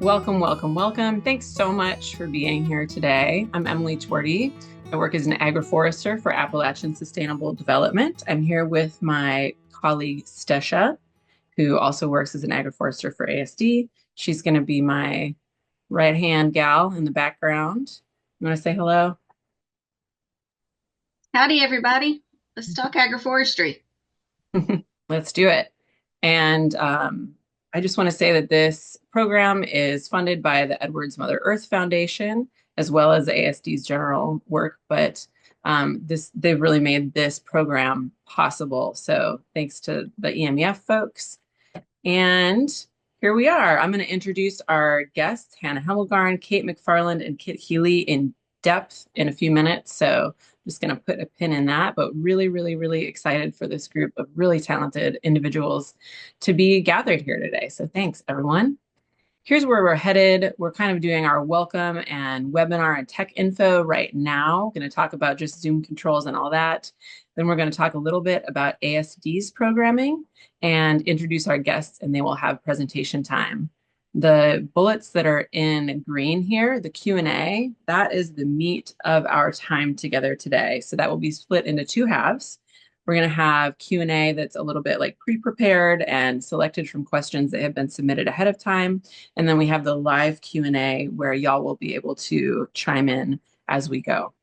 Welcome, welcome, welcome. Thanks so much for being here today. I'm Emily Twerdy. I work as an agroforester for Appalachian Sustainable Development. I'm here with my colleague Stesha, who also works as an agroforester for ASD. She's going to be my right-hand gal in the background. You want to say hello? Howdy, everybody. Let's talk agroforestry. Let's do it. And I just want to say that this program is funded by the Edwards Mother Earth Foundation, as well as the ASD's general work, but they've really made this program possible. So thanks to the EMEF folks. And here we are. I'm going to introduce our guests, Hannah Hemmelgarn, Kate MacFarland, and Kitt Healy in depth in a few minutes. So I'm just going to put a pin in that, but really, really, really excited for this group of really talented individuals to be gathered here today. So thanks, everyone. Here's where we're headed. We're kind of doing our welcome and webinar and tech info right now. Going to talk about just Zoom controls and all that. Then we're going to talk a little bit about ASD's programming and introduce our guests, and they will have presentation time. The bullets that are in green here, the Q&A, that is the meat of our time together today. So that will be split into two halves. We're going to have Q&A that's a little bit like pre-prepared and selected from questions that have been submitted ahead of time. And then we have the live Q&A where y'all will be able to chime in as we go.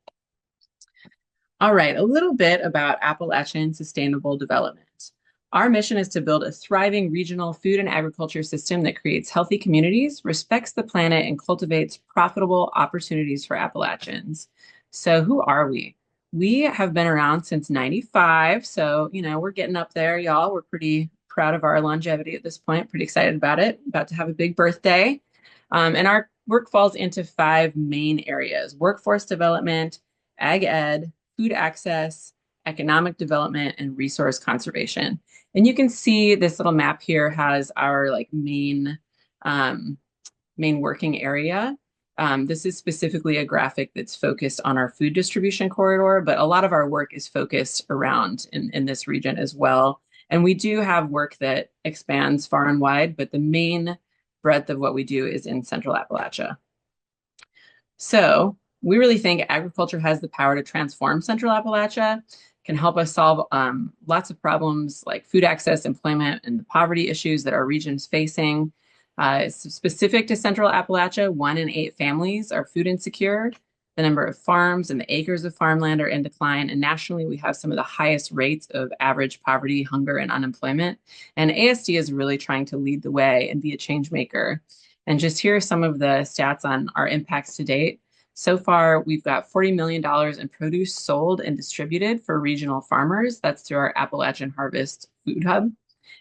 All right, a little bit about Appalachian Sustainable Development. Our mission is to build a thriving regional food and agriculture system that creates healthy communities, respects the planet, and cultivates profitable opportunities for Appalachians. So who are we? We have been around since 95. So, we're getting up there, y'all. We're pretty proud of our longevity at this point, pretty excited about it, about to have a big birthday. And our work falls into five main areas: workforce development, ag ed, food access, economic development, and resource conservation. And you can see this little map here has our main working area. This is specifically a graphic that's focused on our food distribution corridor, but a lot of our work is focused around in this region as well. And we do have work that expands far and wide, but the main breadth of what we do is in Central Appalachia. So we really think agriculture has the power to transform Central Appalachia, can help us solve lots of problems like food access, employment, and the poverty issues that our region's facing. Specific to Central Appalachia, 1 in 8 families are food insecure. The number of farms and the acres of farmland are in decline. And nationally, we have some of the highest rates of average poverty, hunger, and unemployment. And ASD is really trying to lead the way and be a change maker. And just here are some of the stats on our impacts to date. So far, we've got $40 million in produce sold and distributed for regional farmers. That's through our Appalachian Harvest Food Hub.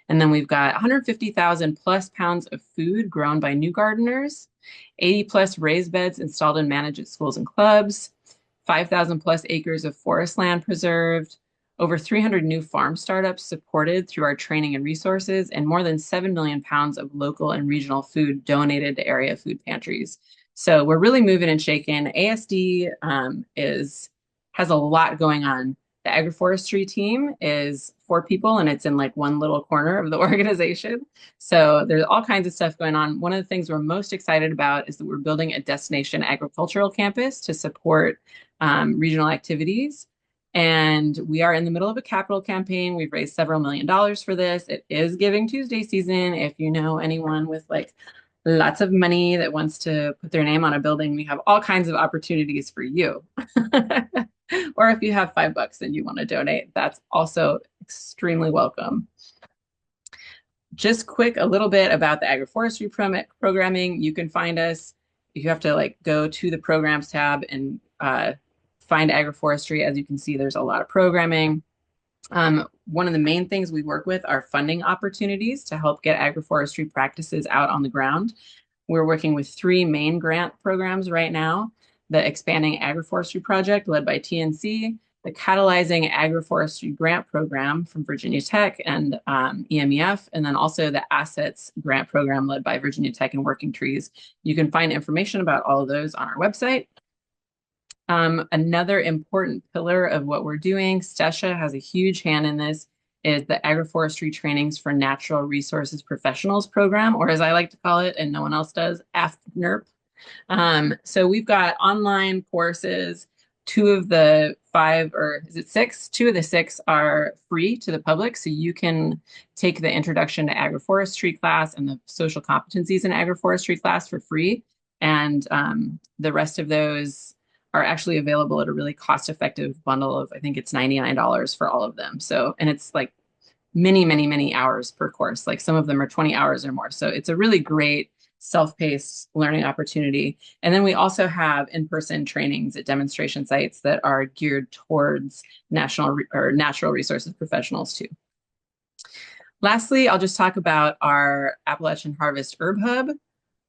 And then we've got 150,000 plus pounds of food grown by new gardeners, 80 plus raised beds installed and managed at schools and clubs, 5,000 plus acres of forest land preserved, over 300 new farm startups supported through our training and resources, and more than 7 million pounds of local and regional food donated to area food pantries. So we're really moving and shaking. ASD has a lot going on. The agroforestry team is 4 people, and it's in like one little corner of the organization. So there's all kinds of stuff going on. One of the things we're most excited about is that we're building a destination agricultural campus to support regional activities. And we are in the middle of a capital campaign. We've raised several $millions for this. It is Giving Tuesday season. If you know anyone with like lots of money that wants to put their name on a building, we have all kinds of opportunities for you. Or if you have $5 and you want to donate, that's also extremely welcome. Just quick, a little bit about the agroforestry programming. You can find us, you have to like go to the programs tab and find agroforestry. As you can see, there's a lot of programming. One of the main things we work with are funding opportunities to help get agroforestry practices out on the ground. We're working with 3 main grant programs right now: the Expanding Agroforestry Project led by TNC, the Catalyzing Agroforestry Grant Program from Virginia Tech and EMEF, and then also the Assets Grant Program led by Virginia Tech and Working Trees. You can find information about all of those on our website. Another important pillar of what we're doing, Stesha has a huge hand in this, is the Agroforestry Trainings for Natural Resources Professionals program, or as I like to call it, and no one else does, AFNERP. So we've got online courses. Two of the five, or is it six? Two of the six are free to the public. So you can take the Introduction to Agroforestry class and the Social Competencies in Agroforestry class for free. And the rest of those are actually available at a really cost-effective bundle of, I think it's $99 for all of them. So, and it's like many, many, many hours per course. Like some of them are 20 hours or more. So it's a really great self-paced learning opportunity. And then we also have in-person trainings at demonstration sites that are geared towards national or natural resources professionals too. Lastly, I'll just talk about our Appalachian Harvest Herb Hub.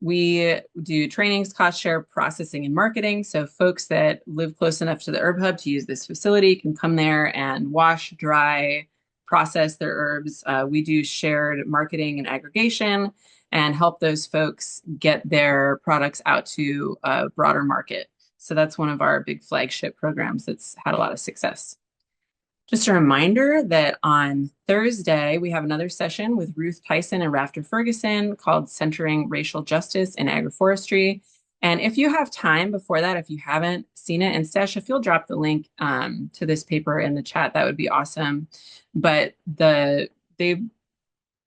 We do trainings, cost share, processing, and marketing. So folks that live close enough to the Herb Hub to use this facility can come there and wash, dry, process their herbs. We do shared marketing and aggregation and help those folks get their products out to a broader market. So that's one of our big flagship programs that's had a lot of success. Just a reminder that on Thursday, we have another session with Ruth Tyson and Rafter Ferguson called Centering Racial Justice in Agroforestry. And if you have time before that, if you haven't seen it, and Stesh, if you'll drop the link to this paper in the chat, that would be awesome. But they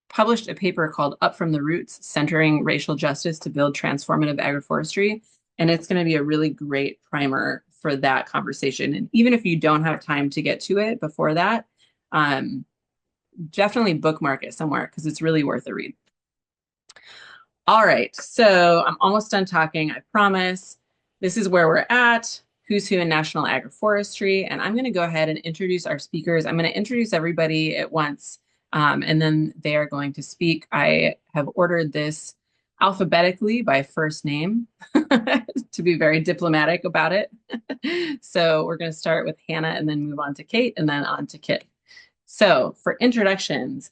published a paper called Up from the Roots, Centering Racial Justice to Build Transformative Agroforestry. And it's going to be a really great primer for that conversation. And even if you don't have time to get to it before that, definitely bookmark it somewhere because it's really worth a read. All right, so I'm almost done talking, I promise. This is where we're at, who's who in National Agroforestry, and I'm going to go ahead and introduce our speakers. I'm going to introduce everybody at once, and then they are going to speak. I have ordered this alphabetically by first name to be very diplomatic about it. So we're going to start with Hannah and then move on to Kate and then on to Kitt. So for introductions,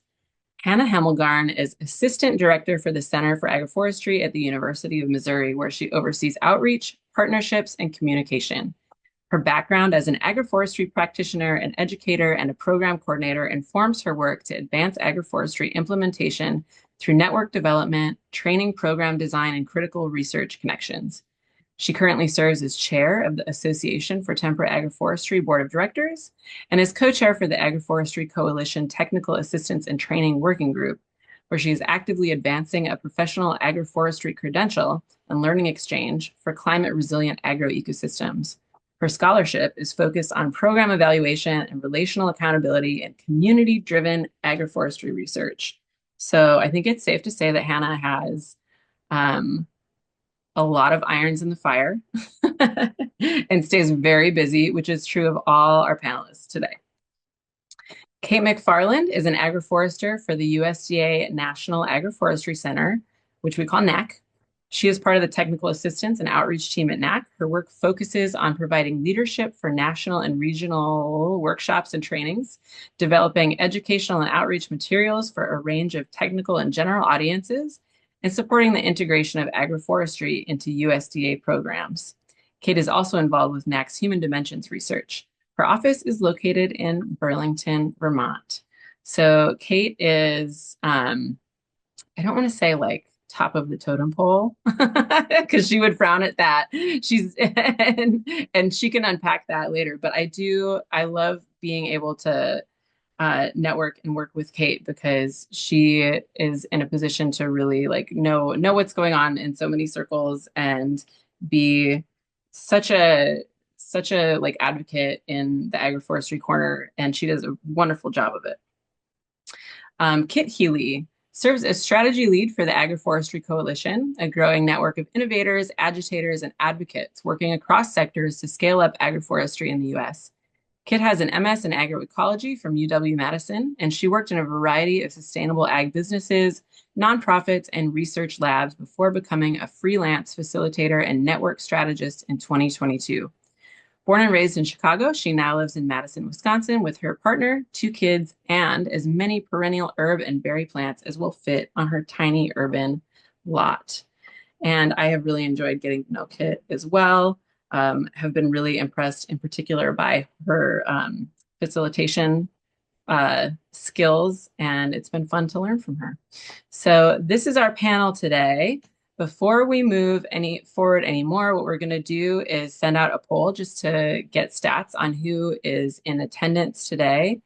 Hannah Hemmelgarn is Assistant Director for the Center for Agroforestry at the University of Missouri, where she oversees outreach, partnerships, and communication. Her background as an agroforestry practitioner, an educator, and a program coordinator informs her work to advance agroforestry implementation through network development, training program design, and critical research connections. She currently serves as chair of the Association for Temperate Agroforestry Board of Directors and is co-chair for the Agroforestry Coalition Technical Assistance and Training Working Group, where she is actively advancing a professional agroforestry credential and learning exchange for climate-resilient agroecosystems. Her scholarship is focused on program evaluation and relational accountability and community-driven agroforestry research. So I think it's safe to say that Hannah has a lot of irons in the fire and stays very busy, which is true of all our panelists today. Kate MacFarland is an agroforester for the USDA National Agroforestry Center, which we call NAC. She is part of the technical assistance and outreach team at NAC. Her work focuses on providing leadership for national and regional workshops and trainings, developing educational and outreach materials for a range of technical and general audiences, and supporting the integration of agroforestry into USDA programs. Kate is also involved with NAC's Human Dimensions research. Her office is located in Burlington, Vermont. So Kate is, I don't want to say like top of the totem pole because she would frown at that. She's and she can unpack that later. But I love being able to network and work with Kate because she is in a position to really like know what's going on in so many circles and be such a like advocate in the agroforestry corner, and she does a wonderful job of it. Kitt Healy serves as strategy lead for the Agroforestry Coalition, a growing network of innovators, agitators, and advocates working across sectors to scale up agroforestry in the U.S. Kitt has an MS in agroecology from UW-Madison, and she worked in a variety of sustainable ag businesses, nonprofits, and research labs before becoming a freelance facilitator and network strategist in 2022. Born and raised in Chicago, she now lives in Madison, Wisconsin with her partner, 2 kids, and as many perennial herb and berry plants as will fit on her tiny urban lot. And I have really enjoyed getting to know Kitt as well. Have been really impressed in particular by her facilitation skills, and it's been fun to learn from her. So this is our panel today. Before we move any forward anymore, what we're going to do is send out a poll just to get stats on who is in attendance today.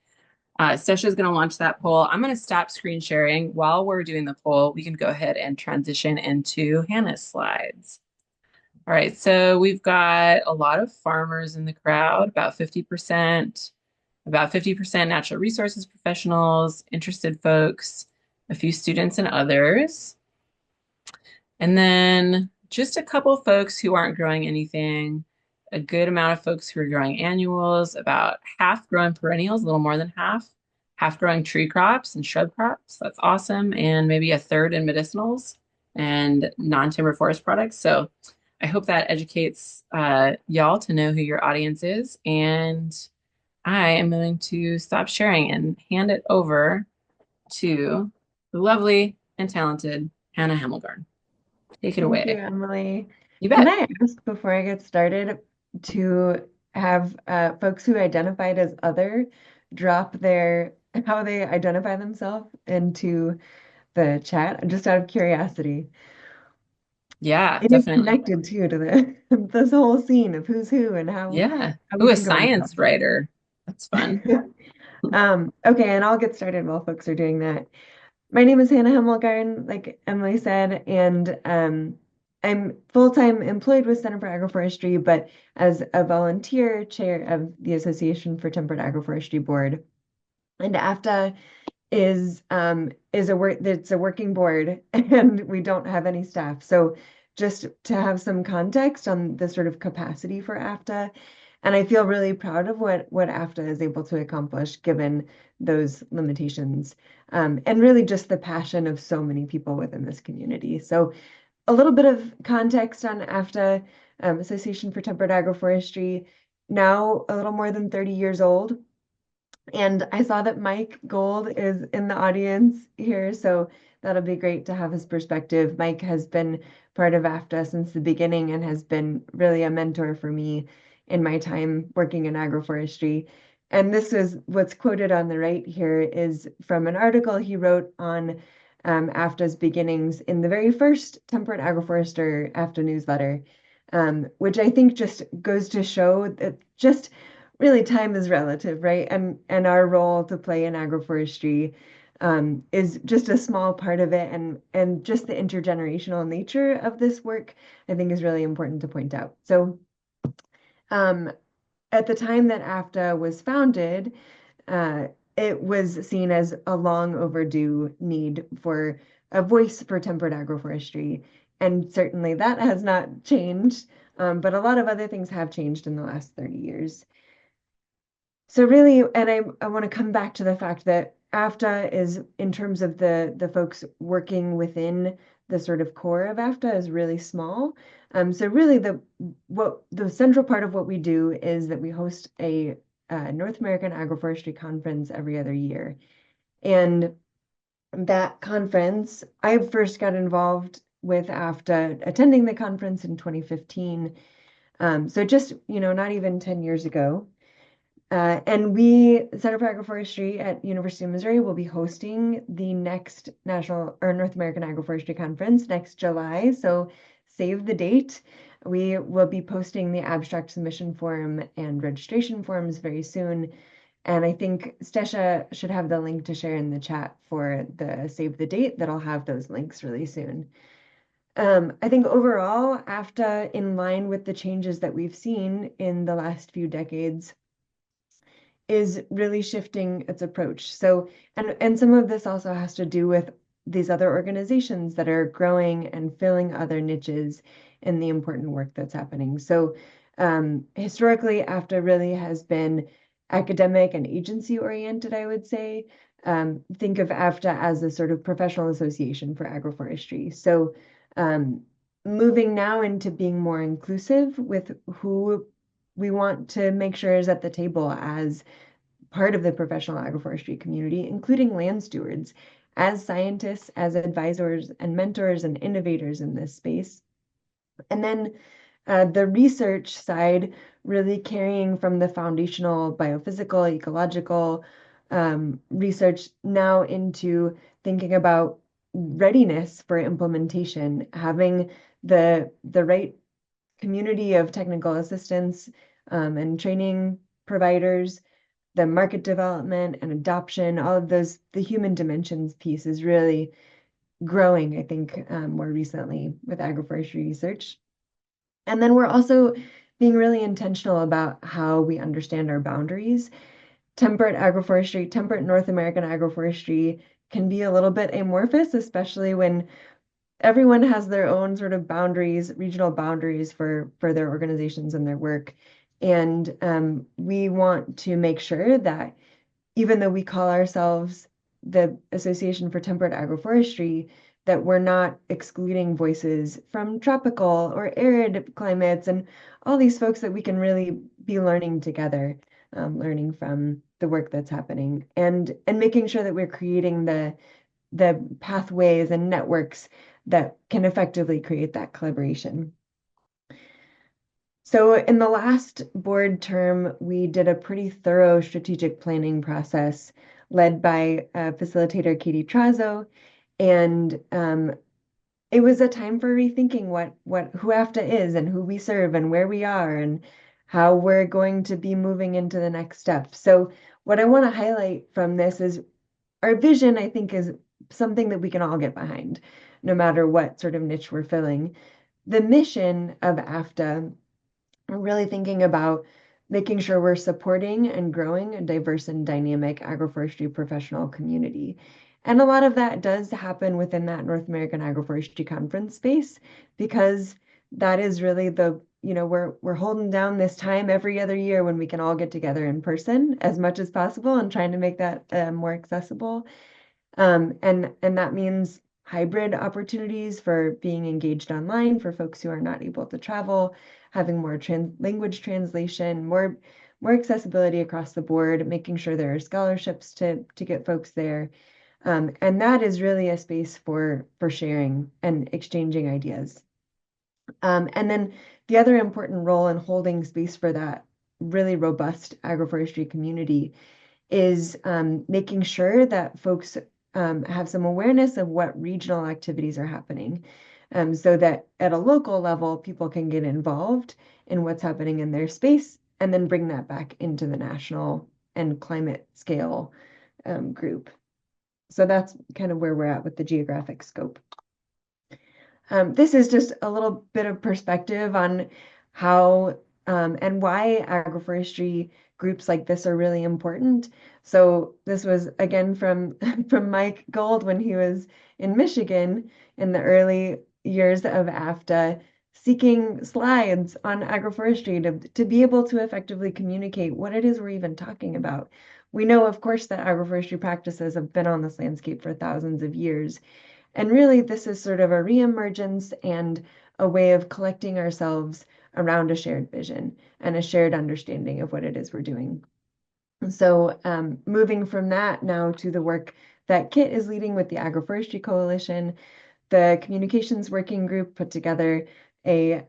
Stasha is going to launch that poll. I'm going to stop screen sharing. While we're doing the poll, we can go ahead and transition into Hannah's slides. All right, so we've got a lot of farmers in the crowd, about 50%, natural resources professionals, interested folks, a few students and others. And then just a couple folks who aren't growing anything, a good amount of folks who are growing annuals, about half growing perennials, a little more than half growing tree crops and shrub crops. That's awesome. And maybe a third in medicinals and non-timber forest products. So I hope that educates y'all to know who your audience is. And I am going to stop sharing and hand it over to the lovely and talented Hannah Hemmelgarn. Take it Thank you, away. Emily. You Can bet. I ask before I get started to have folks who identified as other drop their how they identify themselves into the chat, just out of curiosity. Yeah, It is definitely. connected too to the this whole scene of who's who and Yeah. how we Ooh, a think of science ourselves. writer. That's fun. Okay, and I'll get started while folks are doing that. My name is Hannah Hemmelgarn, like Emily said, and I'm full-time employed with Center for Agroforestry, but as a volunteer chair of the Association for Temperate Agroforestry Board. And AFTA is a work that's a working board, and we don't have any staff. So just to have some context on the sort of capacity for AFTA, and I feel really proud of what AFTA is able to accomplish given those limitations, and really just the passion of so many people within this community. So a little bit of context on AFTA, Association for Temperate Agroforestry, now a little more than 30 years old. And I saw that Mike Gold is in the audience here, so that'll be great to have his perspective. Mike has been part of AFTA since the beginning and has been really a mentor for me in my time working in agroforestry. And this is what's quoted on the right here is from an article he wrote on AFTA's beginnings in the very first Temperate Agroforester AFTA newsletter, which I think just goes to show that just really time is relative, right? And our role to play in agroforestry is just a small part of it, and just the intergenerational nature of this work, I think, is really important to point out. So, um, at the time that AFTA was founded, uh, it was seen as a long overdue need for a voice for temperate agroforestry, and certainly that has not changed. But a lot of other things have changed in the last 30 years. So really, and I want to come back to the fact that AFTA is, in terms of the folks working within the sort of core of AFTA, is really small. So really, the central part of what we do is that we host a North American Agroforestry conference every other year, and that conference, I first got involved with AFTA attending the conference in 2015. So just not even 10 years ago. And we, Center for Agroforestry at University of Missouri, will be hosting the next National or North American Agroforestry Conference next July. So save the date. We will be posting the abstract submission form and registration forms very soon. And I think Stesha should have the link to share in the chat for the save the date that'll have those links really soon. I think overall, AFTA, in line with the changes that we've seen in the last few decades, is really shifting its approach. So, and some of this also has to do with these other organizations that are growing and filling other niches in the important work that's happening. So, historically, AFTA really has been academic and agency oriented, I would say. Think of AFTA as a sort of professional association for agroforestry. So, moving now into being more inclusive with who we want to make sure is at the table as part of the professional agroforestry community, including land stewards, as scientists, as advisors and mentors and innovators in this space. And then the research side, really carrying from the foundational biophysical, ecological, research now into thinking about readiness for implementation, having the right community of technical assistance and training providers, the market development and adoption, all of those, the human dimensions piece is really growing, I think, more recently with agroforestry research. And then we're also being really intentional about how we understand our boundaries. Temperate agroforestry, temperate North American agroforestry can be a little bit amorphous, especially when everyone has their own sort of boundaries, regional boundaries for their organizations and their work. And we want to make sure that even though we call ourselves the Association for Temperate Agroforestry, that we're not excluding voices from tropical or arid climates and all these folks that we can really be learning together, learning from the work that's happening and making sure that we're creating the pathways and networks that can effectively create that collaboration. So in the last board term, we did a pretty thorough strategic planning process led by facilitator Katie Trazo, and it was a time for rethinking who AFTA is and who we serve and where we are and how we're going to be moving into the next step. So what I want to highlight from this is our vision, I think, is something that we can all get behind, no matter what sort of niche we're filling. The mission of AFTA, we're really thinking about making sure we're supporting and growing a diverse and dynamic agroforestry professional community. And a lot of that does happen within that North American Agroforestry Conference space, because that is really we're holding down this time every other year when we can all get together in person as much as possible and trying to make that more accessible. And that means hybrid opportunities for being engaged online for folks who are not able to travel, having more language translation, more accessibility across the board, making sure there are scholarships to get folks there. And that is really a space for sharing and exchanging ideas. And then the other important role in holding space for that really robust agroforestry community is making sure that folks have some awareness of what regional activities are happening, so that at a local level, people can get involved in what's happening in their space and then bring that back into the national and climate scale group. So that's kind of where we're at with the geographic scope. This is just a little bit of perspective on how and why agroforestry groups like this are really important. So this was again from Mike Gold when he was in Michigan in the early years of AFTA, seeking slides on agroforestry to be able to effectively communicate what it is we're even talking about. We know, of course, that agroforestry practices have been on this landscape for thousands of years. And really, this is sort of a reemergence and a way of collecting ourselves around a shared vision and a shared understanding of what it is we're doing. So moving from that now to the work that Kitt is leading with the Agroforestry Coalition, the Communications Working Group put together a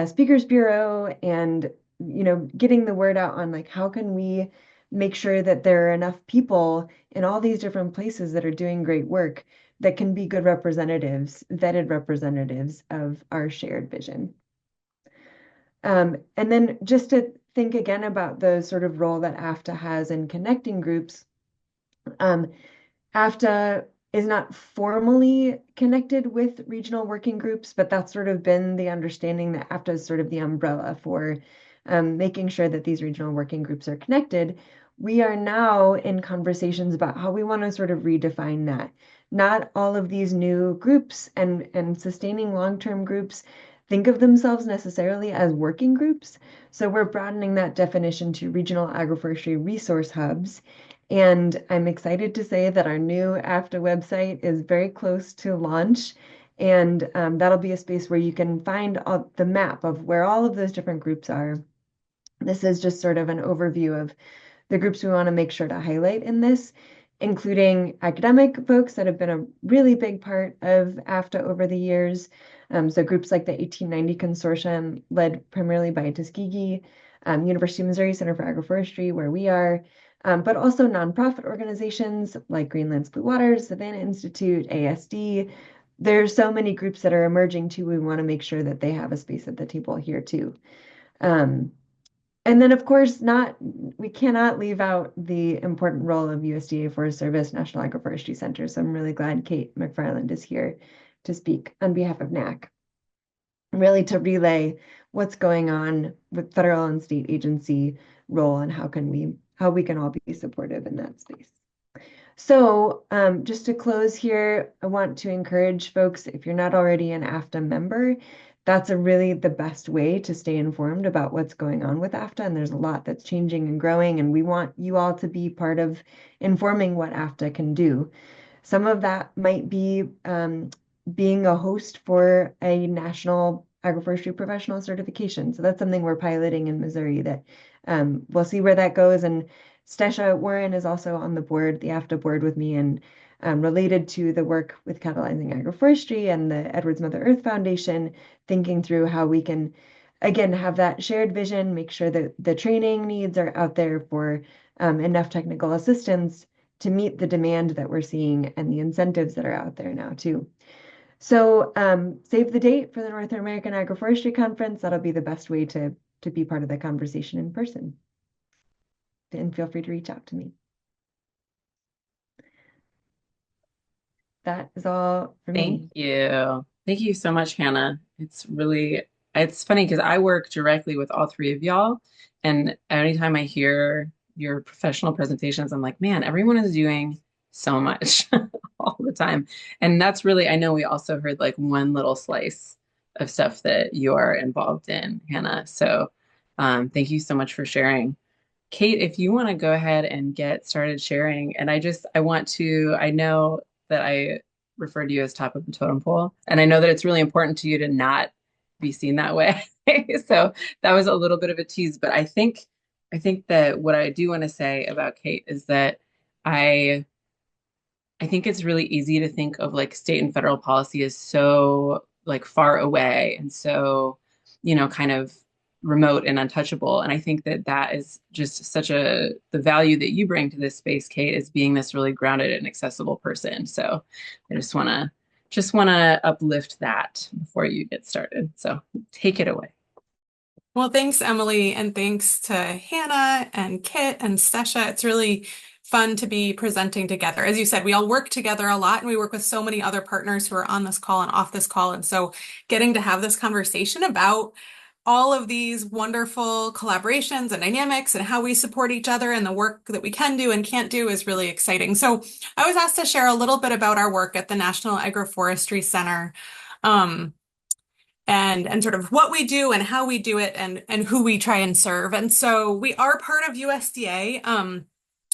speakers bureau and getting the word out on like how can we make sure that there are enough people in all these different places that are doing great work that can be good representatives, vetted representatives of our shared vision. And then just to think again about the sort of role that AFTA has in connecting groups, AFTA is not formally connected with regional working groups, but that's sort of been the understanding that AFTA is sort of the umbrella for making sure that these regional working groups are connected. We are now in conversations about how we want to sort of redefine that. Not all of these new groups and sustaining long-term groups think of themselves necessarily as working groups. So we're broadening that definition to regional agroforestry resource hubs. And I'm excited to say that our new AFTA website is very close to launch. And that'll be a space where you can find the map of where all of those different groups are. This is just sort of an overview of the groups we want to make sure to highlight in this, including academic folks that have been a really big part of AFTA over the years. So groups like the 1890 Consortium, led primarily by Tuskegee, University of Missouri Center for Agroforestry, where we are, but also nonprofit organizations like Greenland's Blue Waters, Savannah Institute, ASD. There's so many groups that are emerging too. We want to make sure that they have a space at the table here too. And then, of course, we cannot leave out the important role of USDA Forest Service National Agroforestry Center. So I'm really glad Kate MacFarland is here to speak on behalf of NAC, really to relay what's going on with federal and state agency role and how we can all be supportive in that space. So just to close here, I want to encourage folks, if you're not already an AFTA member, that's really the best way to stay informed about what's going on with AFTA. And there's a lot that's changing and growing, and we want you all to be part of informing what AFTA can do. Some of that might be being a host for a national agroforestry professional certification. So that's something we're piloting in Missouri that we'll see where that goes. And Stesha Warren is also on the board, the AFTA board with me, and related to the work with catalyzing agroforestry and the Edwards Mother Earth Foundation, thinking through how we can, again, have that shared vision, make sure that the training needs are out there for enough technical assistance to meet the demand that we're seeing and the incentives that are out there now too. So save the date for the North American Agroforestry Conference. That'll be the best way to be part of the conversation in person. And feel free to reach out to me. That is all for me. Thank you. Thank you so much, Hannah. It's funny because I work directly with all three of y'all. And anytime I hear your professional presentations, I'm like, man, everyone is doing so much all the time. And that's really, I know we also heard like one little slice of stuff that you are involved in, Hannah. So thank you so much for sharing. Kate, if you want to go ahead and get started sharing, and I know that I referred to you as top of the totem pole, and I know that it's really important to you to not be seen that way. So that was a little bit of a tease, but I think that what I do want to say about Kate is that I I think it's really easy to think of like state and federal policy as so like far away and so, kind of remote and untouchable. And I think that that is just the value that you bring to this space, Kate, is being this really grounded and accessible person. So I just want to uplift that before you get started. So take it away. Well, thanks, Emily, and thanks to Hannah and Kitt and Stesha. It's really fun to be presenting together. As you said, we all work together a lot, and we work with so many other partners who are on this call and off this call. And so getting to have this conversation about all of these wonderful collaborations and dynamics and how we support each other and the work that we can do and can't do is really exciting. So I was asked to share a little bit about our work at the National Agroforestry Center. And sort of what we do and how we do it and who we try and serve. And so we are part of USDA.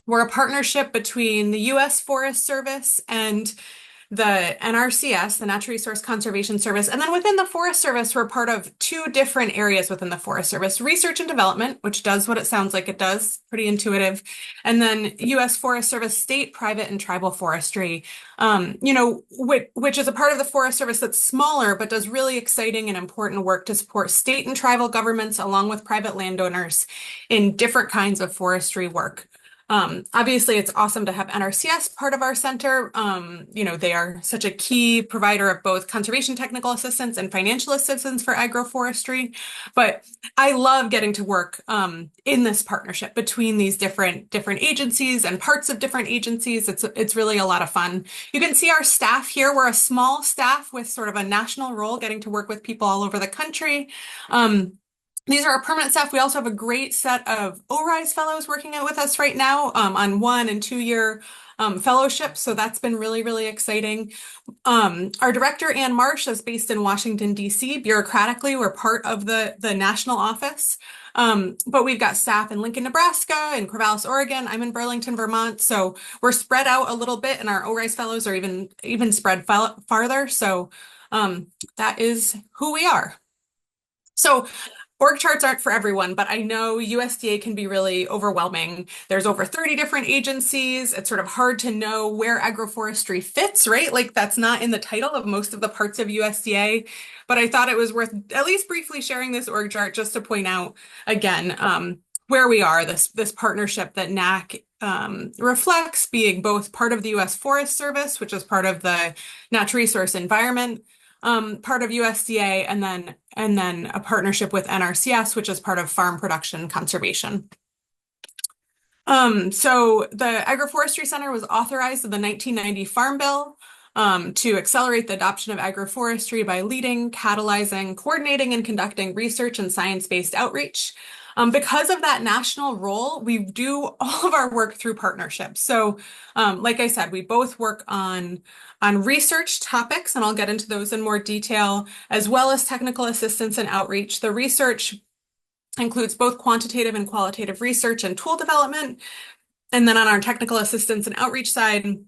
We're a partnership between the U.S. Forest Service and the NRCS, the Natural Resource Conservation Service. And then within the Forest Service, we're part of two different areas within the Forest Service: research and development, which does what it sounds like it does, pretty intuitive. And then U.S. Forest Service state, private, and tribal forestry, which is a part of the Forest Service that's smaller, but does really exciting and important work to support state and tribal governments along with private landowners in different kinds of forestry work. Obviously, it's awesome to have NRCS part of our center. They are such a key provider of both conservation technical assistance and financial assistance for agroforestry. But I love getting to work in this partnership between these different agencies and parts of different agencies. It's really a lot of fun. You can see our staff here. We're a small staff with sort of a national role, getting to work with people all over the country. These are our permanent staff. We also have a great set of ORISE fellows working out with us right now on 1- and 2-year fellowships. So that's been really, really exciting. Our director, Ann Marsh, is based in Washington, D.C. Bureaucratically, we're part of the national office. But we've got staff in Lincoln, Nebraska, and Corvallis, Oregon. I'm in Burlington, Vermont. So we're spread out a little bit, and our ORISE fellows are even spread farther. So that is who we are. So org charts aren't for everyone, but I know USDA can be really overwhelming. There's over 30 different agencies. It's sort of hard to know where agroforestry fits, right? Like that's not in the title of most of the parts of USDA, but I thought it was worth at least briefly sharing this org chart just to point out again where we are, this partnership that NAC reflects being both part of the U.S. Forest Service, which is part of the Natural Resource Environment part of USDA, and then a partnership with NRCS, which is part of Farm Production Conservation. So the Agroforestry Center was authorized in the 1990 Farm Bill to accelerate the adoption of agroforestry by leading, catalyzing, coordinating, and conducting research and science-based outreach. Because of that national role, we do all of our work through partnerships. So, like I said, we both work on research topics, and I'll get into those in more detail, as well as technical assistance and outreach. The research includes both quantitative and qualitative research and tool development. And then on our technical assistance and outreach side,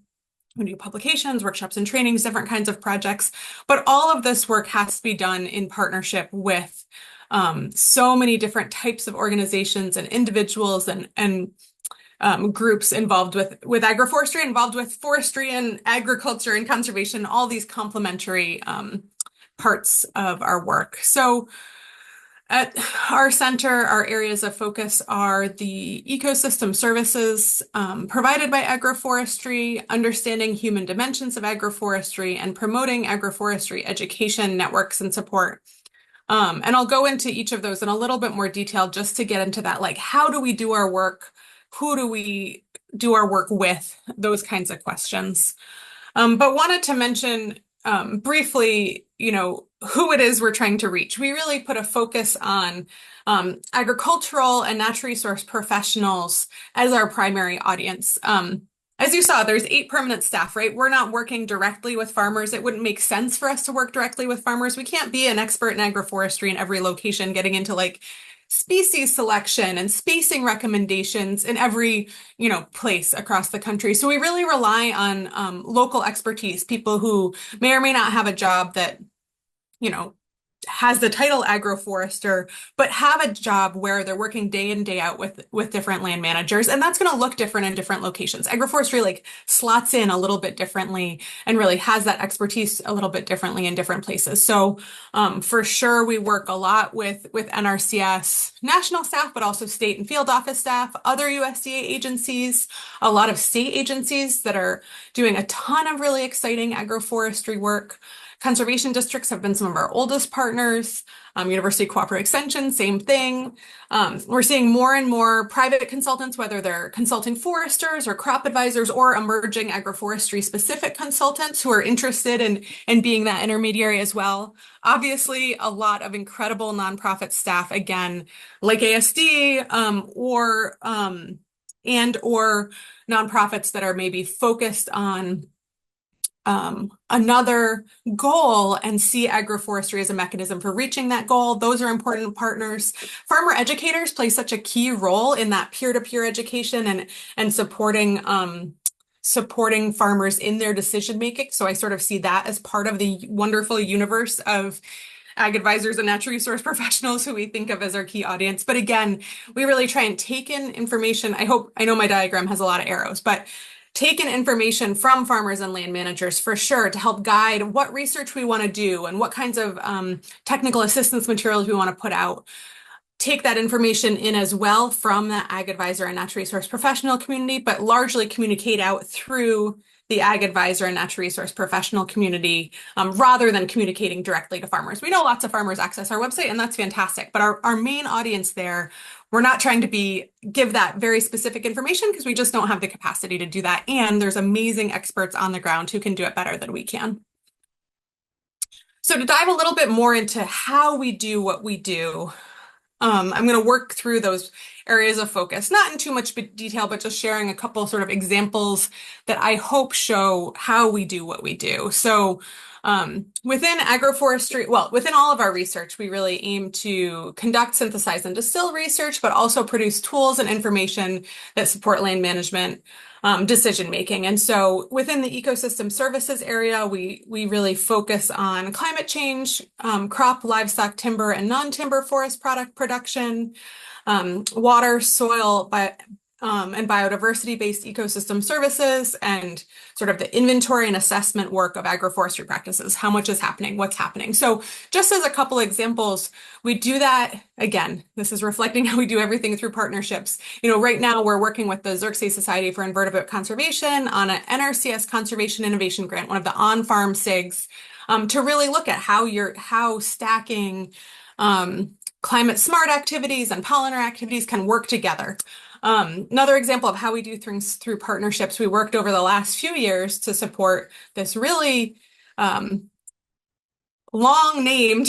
we do publications, workshops, and trainings, different kinds of projects. But all of this work has to be done in partnership with so many different types of organizations and individuals and groups involved with agroforestry, involved with forestry and agriculture and conservation, all these complementary parts of our work. So at our center, our areas of focus are the ecosystem services provided by agroforestry, understanding human dimensions of agroforestry, and promoting agroforestry education networks and support. And I'll go into each of those in a little bit more detail just to get into that, like, how do we do our work? Who do we do our work with? Those kinds of questions. But wanted to mention briefly, who it is we're trying to reach. We really put a focus on agricultural and natural resource professionals as our primary audience. As you saw, there's 8 permanent staff, right? We're not working directly with farmers. It wouldn't make sense for us to work directly with farmers. We can't be an expert in agroforestry in every location, getting into like species selection and spacing recommendations in every, place across the country. So we really rely on local expertise, people who may or may not have a job that, has the title agroforester, but have a job where they're working day in, day out with different land managers. And that's going to look different in different locations. Agroforestry like slots in a little bit differently and really has that expertise a little bit differently in different places. So for sure, we work a lot with NRCS national staff, but also state and field office staff, other USDA agencies, a lot of state agencies that are doing a ton of really exciting agroforestry work. Conservation districts have been some of our oldest partners. University Cooperative Extension, same thing. We're seeing more and more private consultants, whether they're consulting foresters or crop advisors or emerging agroforestry specific consultants who are interested in being that intermediary as well. Obviously, a lot of incredible nonprofit staff, again, like ASD or nonprofits that are maybe focused on another goal and see agroforestry as a mechanism for reaching that goal. Those are important partners. Farmer educators play such a key role in that peer-to-peer education and supporting farmers in their decision making. So I sort of see that as part of the wonderful universe of ag advisors and natural resource professionals who we think of as our key audience. But again, we really try and take in information. I know my diagram has a lot of arrows, but take in information from farmers and land managers for sure to help guide what research we want to do and what kinds of technical assistance materials we want to put out. Take that information in as well from the ag advisor and natural resource professional community, but largely communicate out through the ag advisor and natural resource professional community rather than communicating directly to farmers. We know lots of farmers access our website, and that's fantastic. But our main audience there, we're not trying to give that very specific information because we just don't have the capacity to do that. And there's amazing experts on the ground who can do it better than we can. So to dive a little bit more into how we do what we do, I'm going to work through those areas of focus, not in too much detail, but just sharing a couple sort of examples that I hope show how we do what we do. So within agroforestry, within all of our research, we really aim to conduct, synthesize, and distill research, but also produce tools and information that support land management decision making. And so within the ecosystem services area, we really focus on climate change, crop, livestock, timber, and non-timber forest product production, water, soil, and biodiversity-based ecosystem services, and sort of the inventory and assessment work of agroforestry practices. How much is happening? What's happening? So just as a couple examples, we do that, again, this is reflecting how we do everything through partnerships. Right now we're working with the Xerxes Society for Invertebrate Conservation on an NRCS Conservation Innovation Grant, one of the on-farm SIGs, to really look at how stacking climate smart activities and pollinator activities can work together. Another example of how we do things through partnerships, we worked over the last few years to support this really long-named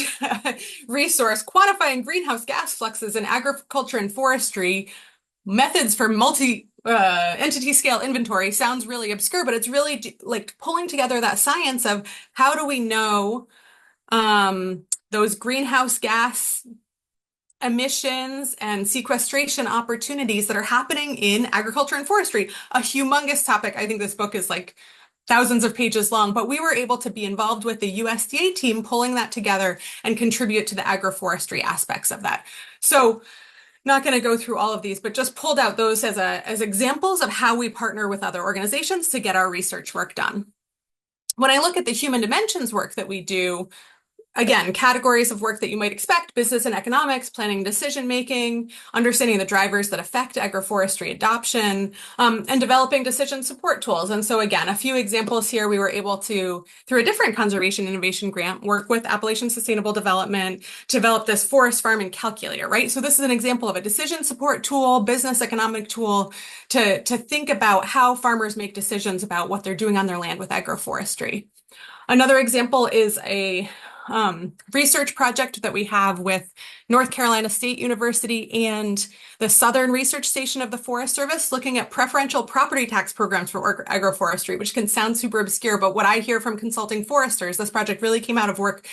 resource, quantifying greenhouse gas fluxes in agriculture and forestry. Methods for multi-entity scale inventory sounds really obscure, but it's really like pulling together that science of how do we know those greenhouse gas emissions and sequestration opportunities that are happening in agriculture and forestry. A humongous topic. I think this book is like thousands of pages long, but we were able to be involved with the USDA team pulling that together and contribute to the agroforestry aspects of that. So not going to go through all of these, but just pulled out those as examples of how we partner with other organizations to get our research work done. When I look at the human dimensions work that we do, again, categories of work that you might expect: business and economics, planning, decision-making, understanding the drivers that affect agroforestry adoption, and developing decision support tools. And so again, a few examples here, we were able to, through a different conservation innovation grant, work with Appalachian Sustainable Development to develop this forest farming calculator, right? So this is an example of a decision support tool, business economic tool to think about how farmers make decisions about what they're doing on their land with agroforestry. Another example is a research project that we have with North Carolina State University and the Southern Research Station of the Forest Service, looking at preferential property tax programs for agroforestry, which can sound super obscure, but what I hear from consulting foresters, this project really came out of work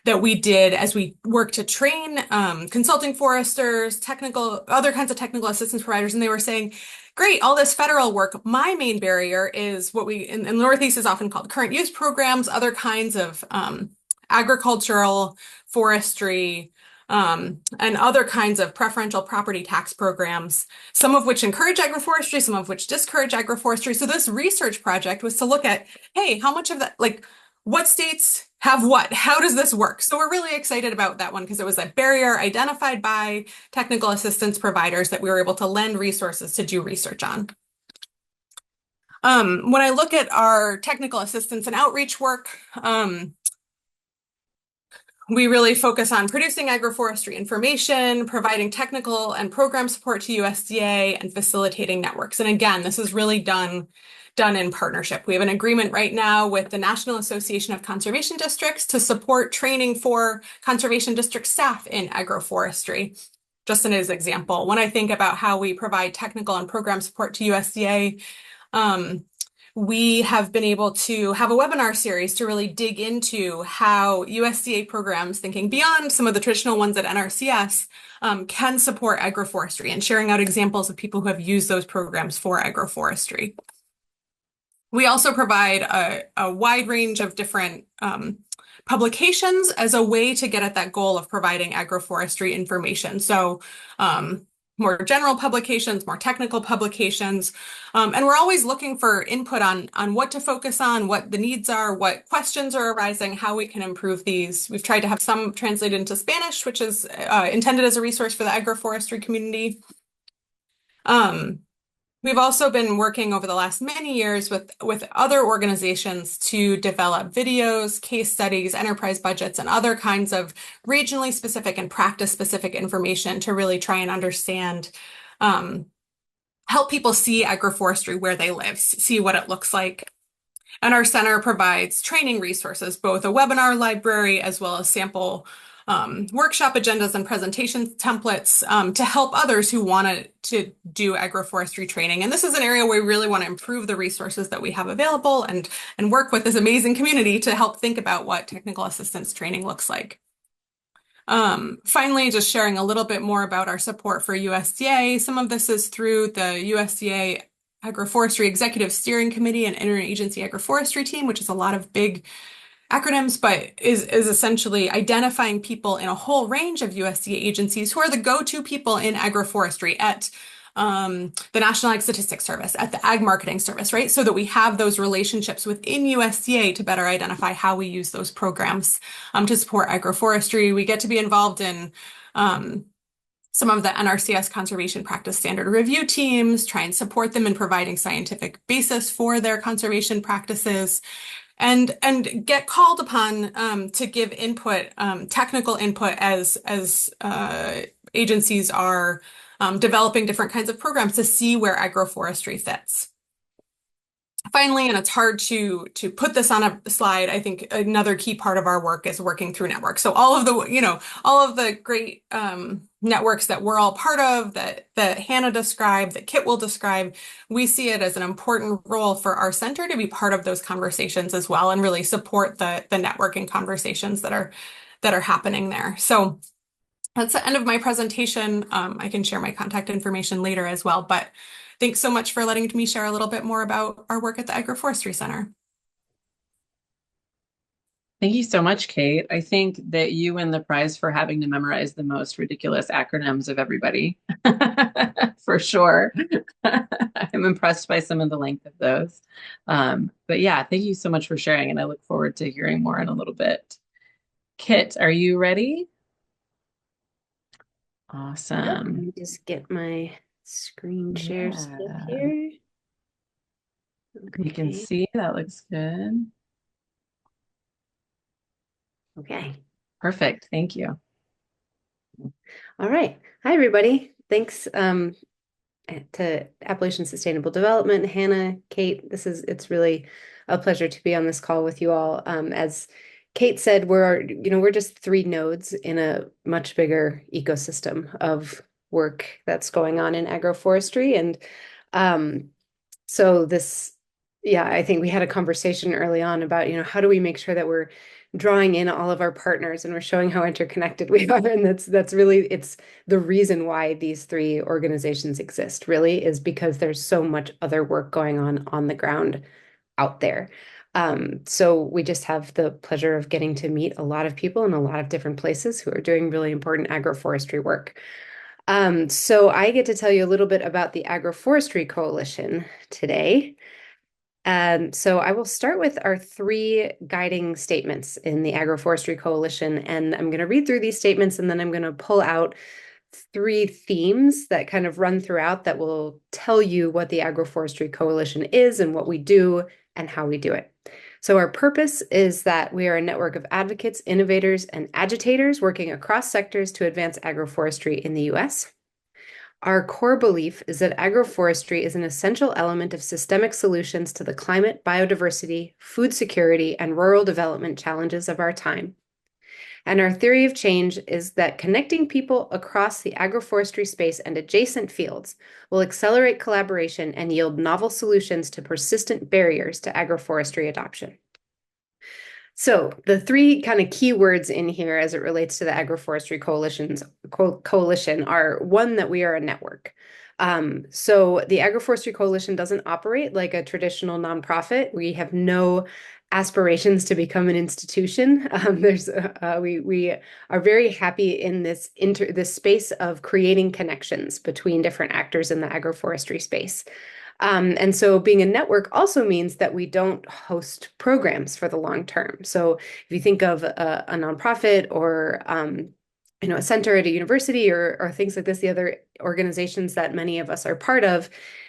that we did as we work to train consulting foresters, other kinds of technical assistance providers, and they were saying, great, all this federal work. My main barrier is what we in the Northeast is often called current use programs, other kinds of agricultural, forestry, and other kinds of preferential property tax programs, some of which encourage agroforestry, some of which discourage agroforestry. So this research project was to look at, hey, how much of that, like, what states have what? How does this work? So we're really excited about that one because it was a barrier identified by technical assistance providers that we were able to lend resources to do research on. When I look at our technical assistance and outreach work, we really focus on producing agroforestry information, providing technical and program support to USDA, and facilitating networks. And again, this is really done in partnership. We have an agreement right now with the National Association of Conservation Districts to support training for conservation district staff in agroforestry. Just as an example, when I think about how we provide technical and program support to USDA, we have been able to have a webinar series to really dig into how USDA programs, thinking beyond some of the traditional ones at NRCS, can support agroforestry, and sharing out examples of people who have used those programs for agroforestry. We also provide a wide range of different publications as a way to get at that goal of providing agroforestry information. So more general publications, more technical publications, and we're always looking for input on what to focus on, what the needs are, what questions are arising, how we can improve these. We've tried to have some translated into Spanish, which is intended as a resource for the agroforestry community. We've also been working over the last many years with other organizations to develop videos, case studies, enterprise budgets, and other kinds of regionally specific and practice-specific information to really try and understand, help people see agroforestry where they live, see what it looks like. And our center provides training resources, both a webinar library as well as sample workshop agendas and presentation templates to help others who want to do agroforestry training. And this is an area where we really want to improve the resources that we have available and work with this amazing community to help think about what technical assistance training looks like. Finally, just sharing a little bit more about our support for USDA. Some of this is through the USDA Agroforestry Executive Steering Committee and Interagency Agroforestry Team, which is a lot of big acronyms, but is essentially identifying people in a whole range of USDA agencies who are the go-to people in agroforestry at the National Ag Statistics Service, at the Ag Marketing Service, right? So that we have those relationships within USDA to better identify how we use those programs to support agroforestry. We get to be involved in some of the NRCS conservation practice standard review teams, try and support them in providing scientific basis for their conservation practices, and get called upon to give input, technical input as agencies are developing different kinds of programs to see where agroforestry fits. Finally, and it's hard to put this on a slide, I think another key part of our work is working through networks. So all of the great networks that we're all part of, that Hannah described, that Kitt will describe, we see it as an important role for our center to be part of those conversations as well, and really support the networking conversations that are happening there. So that's the end of my presentation. I can share my contact information later as well, but thanks so much for letting me share a little bit more about our work at the Agroforestry Center. Thank you so much, Kate. I think that you win the prize for having to memorize the most ridiculous acronyms of everybody, for sure. I'm impressed by some of the length of those. But yeah, thank you so much for sharing, and I look forward to hearing more in a little bit. Kitt, are you ready? Awesome. Yep, let me just get my screen share stuff here. You can see that looks good. Okay. Perfect. Thank you. All right. Hi, everybody. Thanks to Appalachian Sustainable Development, Hannah, Kate. It's really a pleasure to be on this call with you all. As Kate said, we're just 3 nodes in a much bigger ecosystem of work that's going on in agroforestry. And so I think we had a conversation early on about, how do we make sure that we're drawing in all of our partners and we're showing how interconnected we are. And that's really, it's the reason why these 3 organizations exist, really, is because there's so much other work going on the ground out there. So we just have the pleasure of getting to meet a lot of people in a lot of different places who are doing really important agroforestry work. So I get to tell you a little bit about the Agroforestry Coalition today. So I will start with our 3 guiding statements in the Agroforestry Coalition, and I'm going to read through these statements, and then I'm going to pull out 3 themes that kind of run throughout that will tell you what the Agroforestry Coalition is and what we do and how we do it. So our purpose is that we are a network of advocates, innovators, and agitators working across sectors to advance agroforestry in the U.S. Our core belief is that agroforestry is an essential element of systemic solutions to the climate, biodiversity, food security, and rural development challenges of our time. And our theory of change is that connecting people across the agroforestry space and adjacent fields will accelerate collaboration and yield novel solutions to persistent barriers to agroforestry adoption. So the 3 kind of keywords in here as it relates to the Agroforestry Coalition are, 1, that we are a network. So the Agroforestry Coalition doesn't operate like a traditional nonprofit. We have no aspirations to become an institution. We are very happy in this space of creating connections between different actors in the agroforestry space. And so being a network also means that we don't host programs for the long term. So if you think of a nonprofit or a center at a university or things like this, the other organizations that many of us are part of,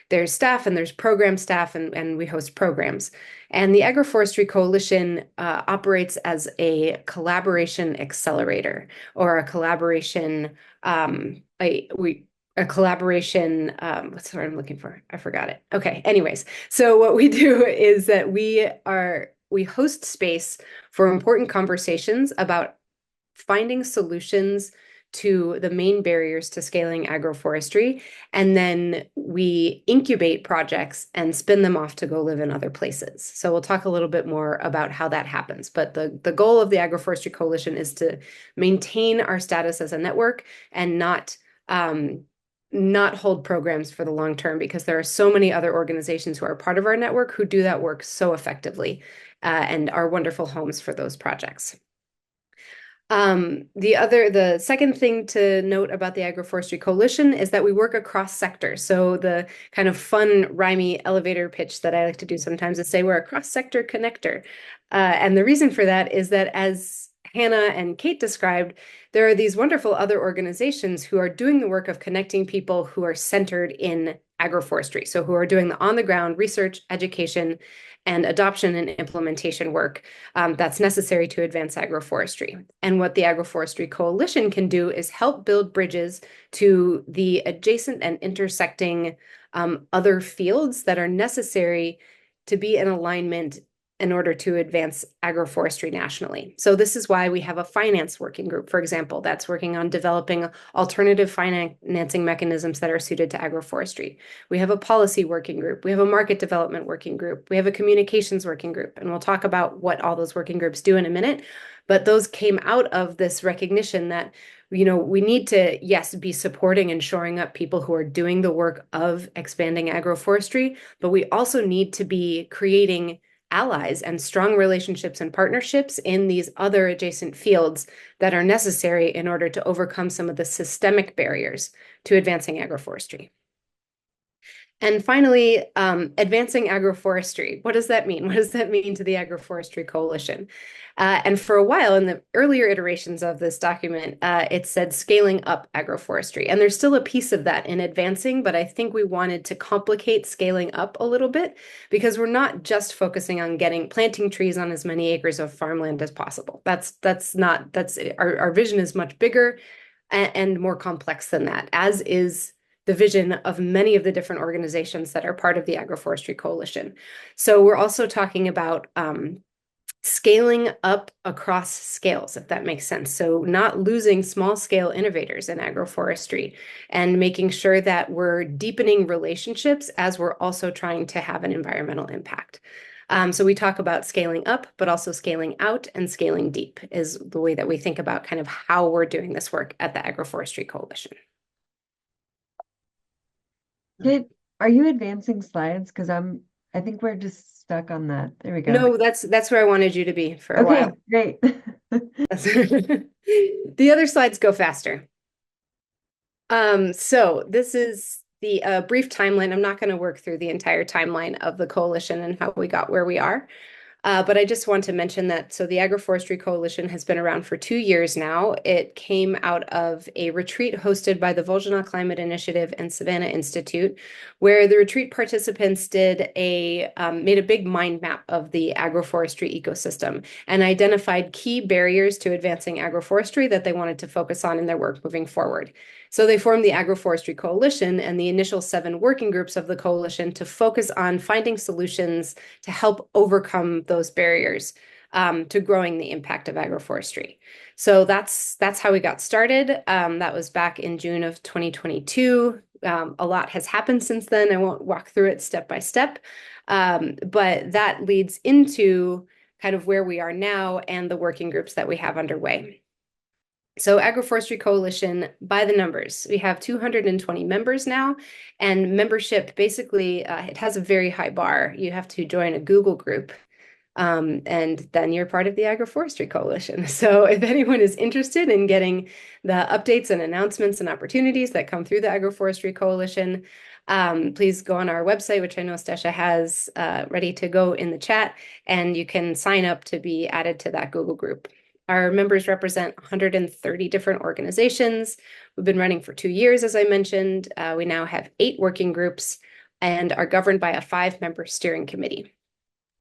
there's staff and there's program staff, and we host programs. And the Agroforestry Coalition operates as a collaboration accelerator, or a collaboration, what's the word I'm looking for? I forgot it. Okay, anyways. So what we do is that we host space for important conversations about finding solutions to the main barriers to scaling agroforestry, and then we incubate projects and spin them off to go live in other places. So we'll talk a little bit more about how that happens. But the goal of the Agroforestry Coalition is to maintain our status as a network and not hold programs for the long term, because there are so many other organizations who are part of our network who do that work so effectively and are wonderful homes for those projects. The second thing to note about the Agroforestry Coalition is that we work across sectors. So the kind of fun, rhymey elevator pitch that I like to do sometimes is say we're a cross-sector connector. And the reason for that is that, as Hannah and Kate described, there are these wonderful other organizations who are doing the work of connecting people who are centered in agroforestry. So who are doing the on-the-ground research, education, and adoption and implementation work that's necessary to advance agroforestry. And what the Agroforestry Coalition can do is help build bridges to the adjacent and intersecting other fields that are necessary to be in alignment in order to advance agroforestry nationally. So this is why we have a finance working group, for example, that's working on developing alternative financing mechanisms that are suited to agroforestry. We have a policy working group. We have a market development working group. We have a communications working group. And we'll talk about what all those working groups do in a minute. But those came out of this recognition that, you know, we need to, yes, be supporting and shoring up people who are doing the work of expanding agroforestry, but we also need to be creating allies and strong relationships and partnerships in these other adjacent fields that are necessary in order to overcome some of the systemic barriers to advancing agroforestry. And finally, advancing agroforestry. What does that mean? What does that mean to the Agroforestry Coalition? And for a while, in the earlier iterations of this document, it said scaling up agroforestry. And there's still a piece of that in advancing, but I think we wanted to complicate scaling up a little bit because we're not just focusing on planting trees on as many acres of farmland as possible. Our vision is much bigger and more complex than that, as is the vision of many of the different organizations that are part of the Agroforestry Coalition. So we're also talking about scaling up across scales, if that makes sense. So not losing small scale innovators in agroforestry and making sure that we're deepening relationships as we're also trying to have an environmental impact. So we talk about scaling up, but also scaling out and scaling deep is the way that we think about kind of how we're doing this work at the Agroforestry Coalition. Are you advancing slides? Because I think we're just stuck on that. There we go. No, that's where I wanted you to be for a while. Great. The other slides go faster. So this is the brief timeline. I'm not going to work through the entire timeline of the coalition and how we got where we are. But I just want to mention that, so the Agroforestry Coalition has been around for 2 years now. It came out of a retreat hosted by the Volgina Climate Initiative and Savannah Institute, where the retreat participants made a big mind map of the agroforestry ecosystem and identified key barriers to advancing agroforestry that they wanted to focus on in their work moving forward. So they formed the Agroforestry Coalition and the initial 7 working groups of the coalition to focus on finding solutions to help overcome those barriers to growing the impact of agroforestry. So that's how we got started. That was back in June of 2022. A lot has happened since then. I won't walk through it step by step, but that leads into kind of where we are now and the working groups that we have underway. So Agroforestry Coalition, by the numbers, we have 220 members now, and membership basically, it has a very high bar. You have to join a Google group, and then you're part of the Agroforestry Coalition. So if anyone is interested in getting the updates and announcements and opportunities that come through the Agroforestry Coalition, please go on our website, which I know Stesha has ready to go in the chat, and you can sign up to be added to that Google group. Our members represent 130 different organizations. We've been running for 2 years, as I mentioned. We now have 8 working groups and are governed by a 5-member steering committee.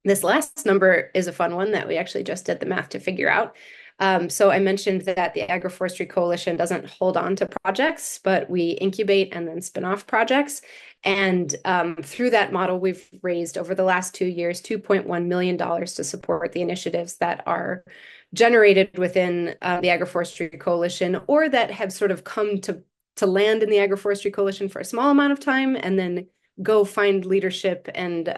This last number is a fun one that we actually just did the math to figure out. So I mentioned that the Agroforestry Coalition doesn't hold on to projects, but we incubate and then spin off projects. And through that model, we've raised over the last 2 years $2.1 million to support the initiatives that are generated within the Agroforestry Coalition, or that have sort of come to land in the Agroforestry Coalition for a small amount of time and then go find leadership and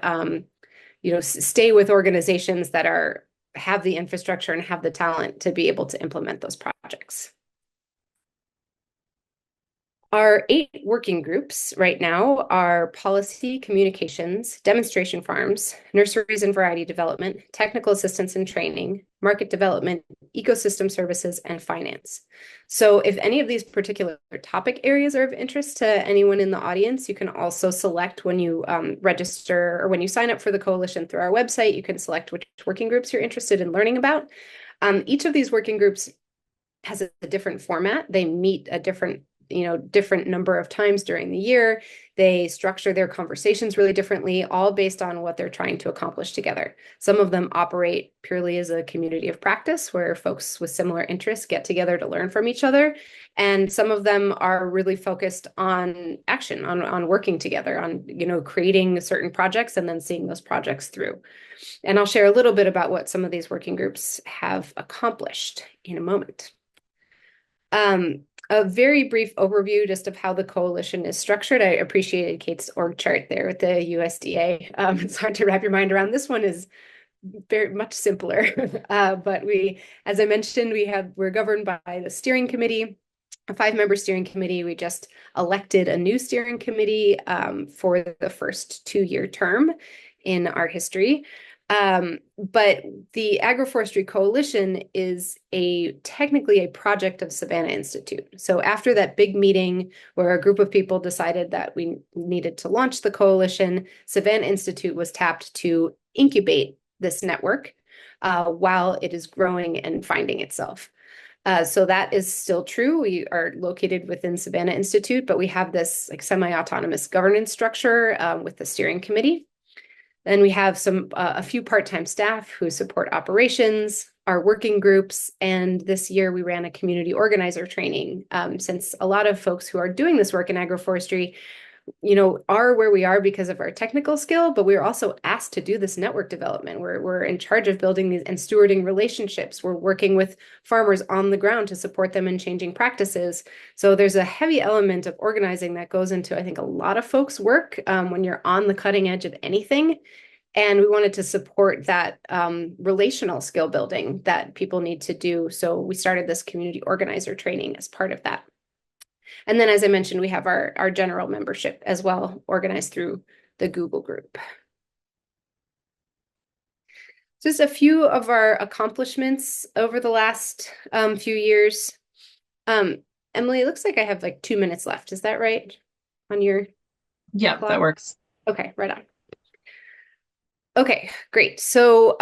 stay with organizations that have the infrastructure and have the talent to be able to implement those projects. Our 8 working groups right now are policy, communications, demonstration farms, nurseries and variety development, technical assistance and training, market development, ecosystem services, and finance. So if any of these particular topic areas are of interest to anyone in the audience, you can also select when you register or when you sign up for the coalition through our website, you can select which working groups you're interested in learning about. Each of these working groups has a different format. They meet a different number of times during the year. They structure their conversations really differently, all based on what they're trying to accomplish together. Some of them operate purely as a community of practice where folks with similar interests get together to learn from each other. And some of them are really focused on action, on working together, on, creating certain projects and then seeing those projects through. And I'll share a little bit about what some of these working groups have accomplished in a moment. A very brief overview just of how the coalition is structured. I appreciated Kate's org chart there with the USDA. It's hard to wrap your mind around. This one is very much simpler. But as I mentioned, we're governed by the steering committee, a 5-member steering committee. We just elected a new steering committee for the first 2-year term in our history. But the Agroforestry Coalition is technically a project of Savannah Institute. So after that big meeting where a group of people decided that we needed to launch the coalition, Savannah Institute was tapped to incubate this network while it is growing and finding itself. So that is still true. We are located within Savannah Institute, but we have this semi-autonomous governance structure with the steering committee. Then we have a few part-time staff who support operations, our working groups, and this year we ran a community organizer training since a lot of folks who are doing this work in agroforestry are where we are because of our technical skill, but we're also asked to do this network development. We're in charge of building these and stewarding relationships. We're working with farmers on the ground to support them in changing practices. So there's a heavy element of organizing that goes into, I think, a lot of folks' work when you're on the cutting edge of anything. And we wanted to support that relational skill building that people need to do. So we started this community organizer training as part of that. And then, as I mentioned, we have our general membership as well, organized through the Google group. Just a few of our accomplishments over the last few years. Emily, it looks like I have 2 minutes left. Is that right on your Yeah, clock? that works. Okay, right on. Okay, great. So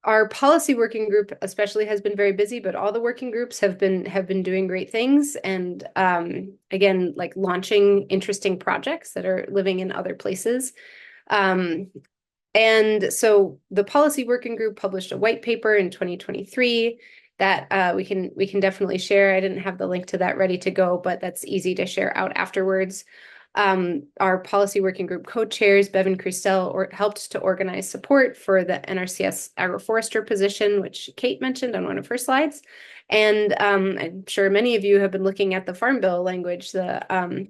our policy working group especially has been very busy, but all the working groups have been doing great things. And again, launching interesting projects that are living in other places. And so the policy working group published a white paper in 2023 that we can definitely share. I didn't have the link to that ready to go, but that's easy to share out afterwards. Our policy working group co-chairs, Bevan Christel, helped to organize support for the NRCS Agroforester position, which Kate mentioned on one of her slides. And I'm sure many of you have been looking at the Farm Bill language, the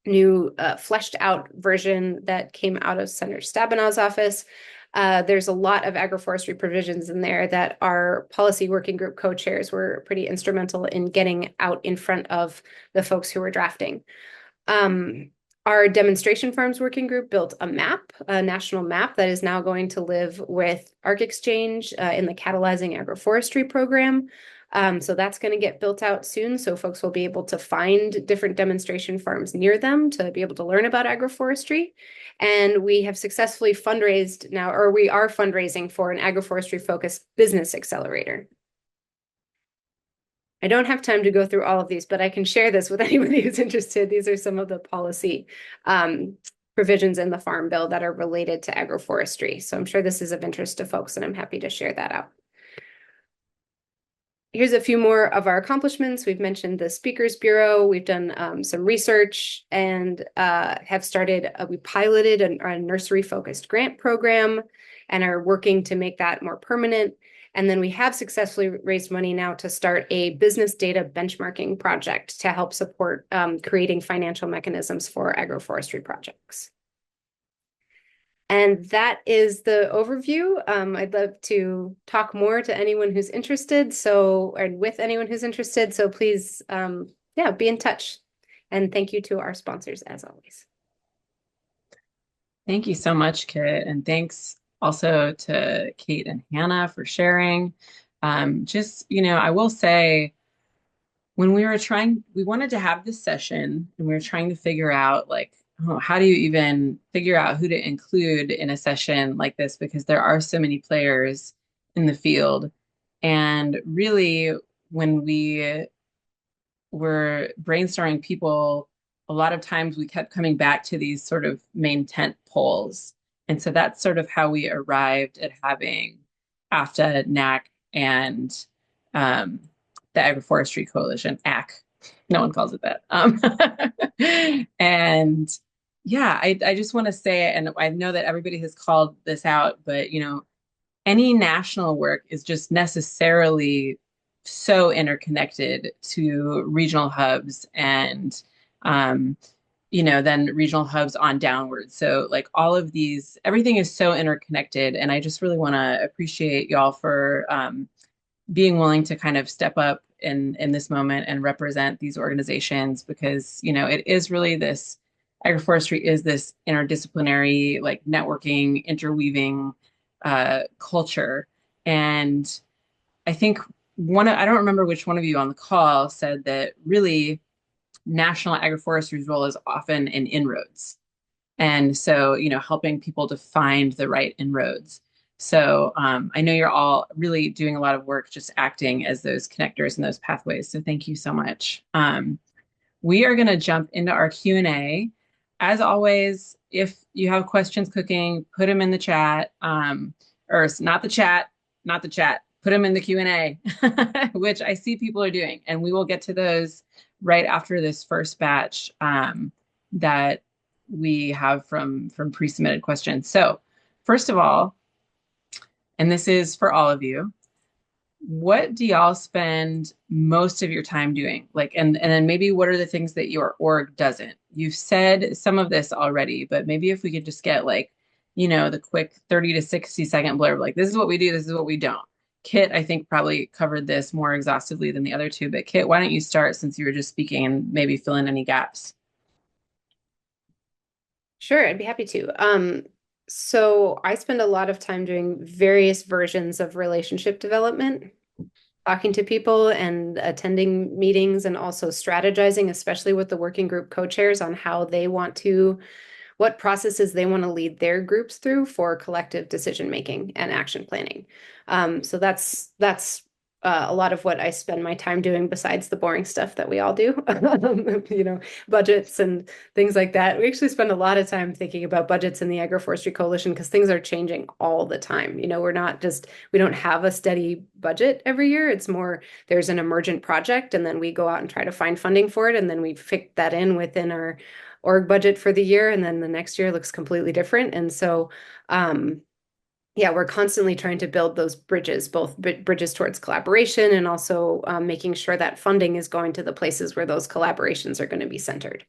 new fleshed out version that came out of Senator Stabenow's office. There's a lot of agroforestry provisions in there that our policy working group co-chairs were pretty instrumental in getting out in front of the folks who were drafting. Our demonstration farms working group built a national map that is now going to live with Arc Exchange in the Catalyzing Agroforestry program. So that's going to get built out soon. So folks will be able to find different demonstration farms near them to be able to learn about agroforestry. And we have successfully fundraised now, or we are fundraising for an agroforestry focused business accelerator. I don't have time to go through all of these, but I can share this with anybody who's interested. These are some of the policy provisions in the Farm Bill that are related to agroforestry. So I'm sure this is of interest to folks, and I'm happy to share that out. Here's a few more of our accomplishments. We've mentioned the Speakers Bureau. We've done some research and have started, we piloted a nursery-focused grant program and are working to make that more permanent. And then we have successfully raised money now to start a business data benchmarking project to help support creating financial mechanisms for agroforestry projects. And that is the overview. I'd love to talk more to anyone who's interested. So, and with anyone who's interested. So please, be in touch. And thank you to our sponsors as always. Thank you so much, Kitt. And thanks also to Kate and Hannah for sharing. I will say, when we wanted to have this session and we were trying to figure out like, oh, how do you even figure out who to include in a session like this? Because there are so many players in the field. And really, when we were brainstorming people, a lot of times we kept coming back to these sort of main tent poles. And so that's sort of how we arrived at having AFTA, NAC, and um, the Agroforestry Coalition, AC. No one calls it that. And yeah, I just want to say, and I know that everybody has called this out, but any national work is just necessarily so interconnected to regional hubs and um, then regional hubs on downwards. So like all of these, everything is so interconnected. And I just really want to appreciate y'all for being willing to kind of step up in this moment and represent these organizations because, it is really this agroforestry is this interdisciplinary, like networking, interweaving culture. And I think I don't remember which one of you on the call said that really national agroforestry's role is often in inroads. And so, helping people to find the right inroads. So I know you're all really doing a lot of work just acting as those connectors and those pathways. So thank you so much. We are going to jump into our Q&A. As always, if you have questions cooking, put them in the chat, or not the chat, put them in the Q&A, which I see people are doing. And we will get to those right after this first batch that we have from pre-submitted questions. So first of all, and this is for all of you, what do y'all spend most of your time doing? Like, and then maybe what are the things that your org doesn't? You've said some of this already, but maybe if we could just get like, the quick 30 to 60 second blurb, like this is what we do, this is what we don't. Kitt, I think, probably covered this more exhaustively than the other two, but Kitt, why don't you start since you were just speaking and maybe fill in any gaps? Sure, I'd be happy to. So I spend a lot of time doing various versions of relationship development, talking to people and attending meetings and also strategizing, especially with the working group co-chairs on what processes they want to lead their groups through for collective decision making and action planning. So that's a lot of what I spend my time doing besides the boring stuff that we all do, budgets and things like that. We actually spend a lot of time thinking about budgets in the Agroforestry Coalition because things are changing all the time. We don't have a steady budget every year. It's more, there's an emergent project and then we go out and try to find funding for it. And then we fit that in within our org budget for the year. And then the next year looks completely different. And so, we're constantly trying to build those bridges, both bridges towards collaboration and also making sure that funding is going to the places where those collaborations are going to be centered.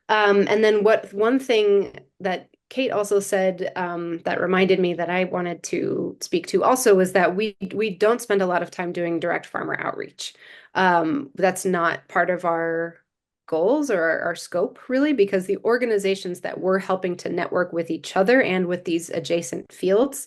And then one thing that Kate also said that reminded me that I wanted to speak to also was that we don't spend a lot of time doing direct farmer outreach. That's not part of our goals or our scope really, because the organizations that we're helping to network with each other and with these adjacent fields,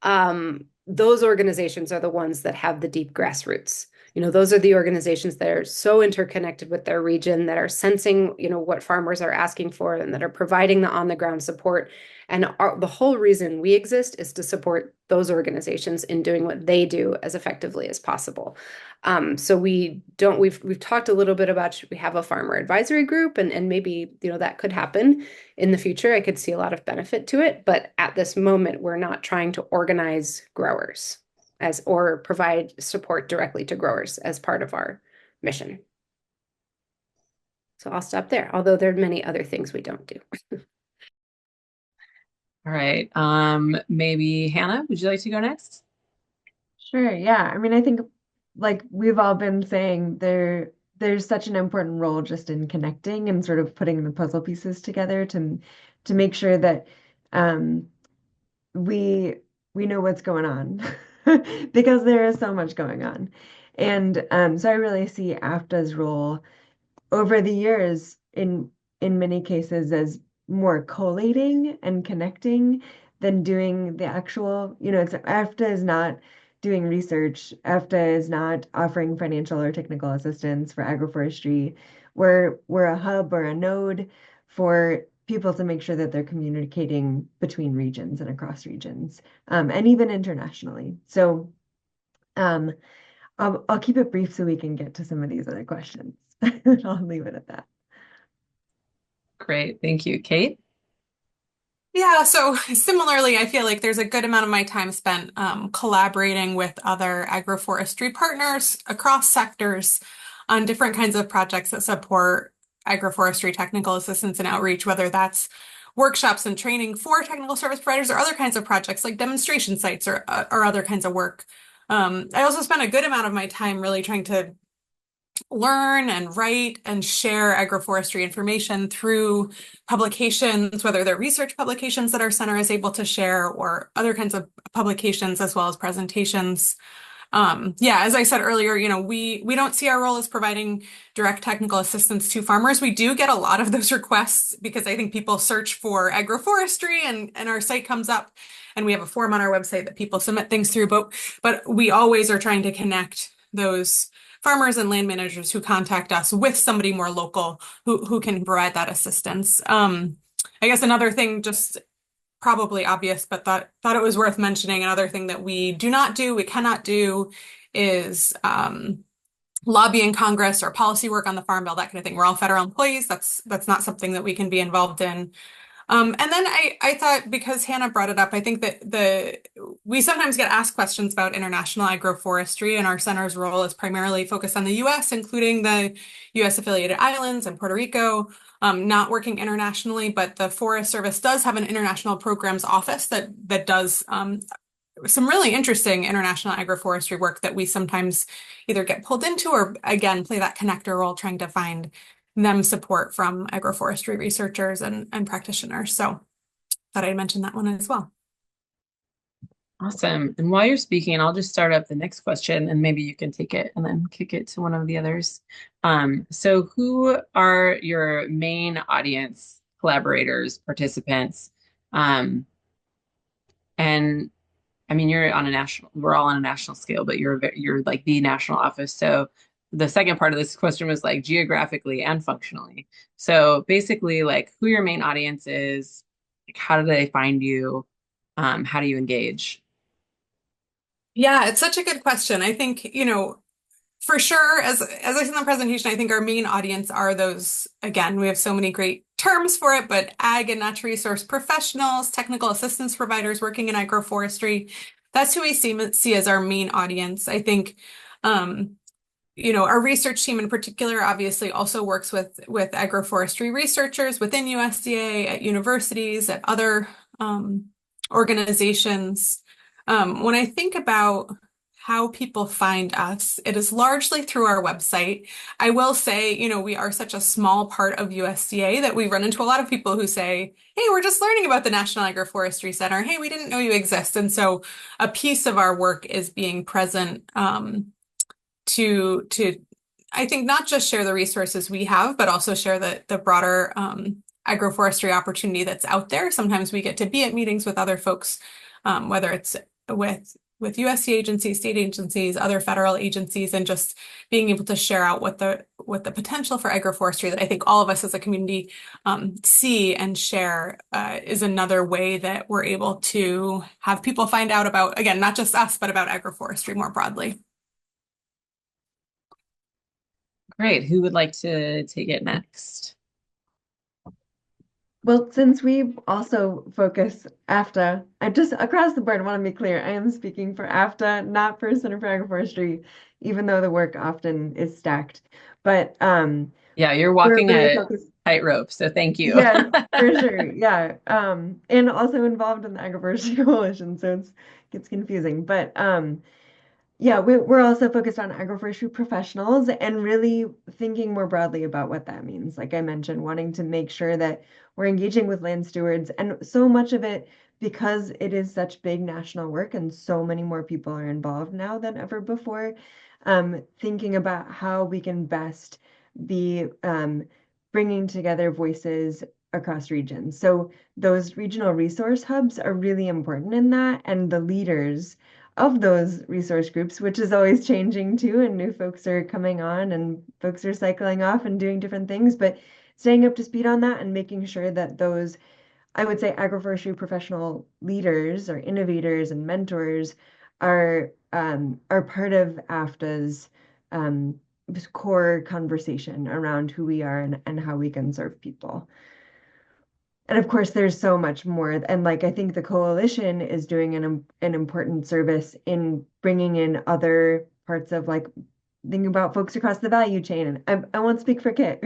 those organizations are the ones that have the deep grassroots. Those are the organizations that are so interconnected with their region, that are sensing, what farmers are asking for and that are providing the on-the-ground support. And the whole reason we exist is to support those organizations in doing what they do as effectively as possible. So we've talked a little bit about, should we have a farmer advisory group, and maybe, that could happen in the future. I could see a lot of benefit to it, but at this moment, we're not trying to organize growers or provide support directly to growers as part of our mission. So I'll stop there, although there are many other things we don't do. All right. Maybe Hannah, would you like to go next? Sure, yeah. I mean, I think like we've all been saying, there's such an important role just in connecting and sort of putting the puzzle pieces together to make sure that we know what's going on because there is so much going on. And so I really see AFTA's role over the years in many cases as more collating and connecting than doing the actual, AFTA is not doing research. AFTA is not offering financial or technical assistance for agroforestry. We're a hub or a node for people to make sure that they're communicating between regions and across regions, and even internationally. So um, I'll keep it brief so we can get to some of these other questions. I'll leave it at that. Great. Thank you. Kate? Yeah, so similarly, I feel like there's a good amount of my time spent collaborating with other agroforestry partners across sectors on different kinds of projects that support agroforestry technical assistance and outreach, whether that's workshops and training for technical service providers or other kinds of projects like demonstration sites or other kinds of work. I also spent a good amount of my time really trying to learn and write and share agroforestry information through publications, whether they're research publications that our center is able to share or other kinds of publications as well as presentations. Yeah, as I said earlier, we don't see our role as providing direct technical assistance to farmers. We do get a lot of those requests because I think people search for agroforestry and our site comes up and we have a form on our website that people submit things through, but we always are trying to connect those farmers and land managers who contact us with somebody more local who can provide that assistance. I guess another thing, just probably obvious, but thought it was worth mentioning. Another thing that we cannot do is lobby in Congress or policy work on the Farm Bill, that kind of thing. We're all federal employees. That's not something that we can be involved in. And then I thought, because Hannah brought it up, I think that we sometimes get asked questions about international agroforestry, and our center's role is primarily focused on the U.S., including the U.S. affiliated islands and Puerto Rico, not working internationally, but the Forest Service does have an international programs office that does some really interesting international agroforestry work that we sometimes either get pulled into or, again, play that connector role trying to find them support from agroforestry researchers and practitioners. So thought I'd mention that one as well. Awesome. And while you're speaking, I'll just start up the next question and maybe you can take it and then kick it to one of the others. So who are your main audience, collaborators, participants? And I mean, we're all on a national scale, but you're like the national office. So the second part of this question was like geographically and functionally. So basically, like who your main audience is, like how do they find you? How do you engage? Yeah, it's such a good question. I think, for sure, as I said in the presentation, I think our main audience are those, again, we have so many great terms for it, but ag and natural resource professionals, technical assistance providers working in agroforestry. That's who we see as our main audience. I think, our research team in particular obviously also works with agroforestry researchers within USDA, at universities, at other organizations. When I think about how people find us, it is largely through our website. I will say, we are such a small part of USDA that we run into a lot of people who say, hey, we're just learning about the National Agroforestry Center. Hey, we didn't know you exist. And so a piece of our work is being present to I think not just share the resources we have, but also share the broader agroforestry opportunity that's out there. Sometimes we get to be at meetings with other folks, whether it's with USDA agencies, state agencies, other federal agencies, and just being able to share out what the potential for agroforestry that I think all of us as a community see and share is another way that we're able to have people find out about, again, not just us, but about agroforestry more broadly. Great. Who would like to take it next? Well, since we also focus AFTA, I just across the board want to be clear, I am speaking for AFTA, not for Center for Agroforestry, even though the work often is stacked. But yeah, you're we're walking really a focused. tightrope, so thank you. Yeah, for sure. Yeah. And also involved in the Agroforestry Coalition, so it gets confusing. But yeah, we're also focused on agroforestry professionals and really thinking more broadly about what that means. Like I mentioned, wanting to make sure that we're engaging with land stewards, and so much of it, because it is such big national work and so many more people are involved now than ever before, thinking about how we can best be bringing together voices across regions. So those regional resource hubs are really important in that, and the leaders of those resource groups, which is always changing too, and new folks are coming on and folks are cycling off and doing different things, but staying up to speed on that and making sure that those, I would say, agroforestry professional leaders or innovators and mentors are part of AFTA's this core conversation around who we are and how we can serve people. And of course, there's so much more. And like, I think the coalition is doing an important service in bringing in other parts of like thinking about folks across the value chain. And I won't speak for Kitt.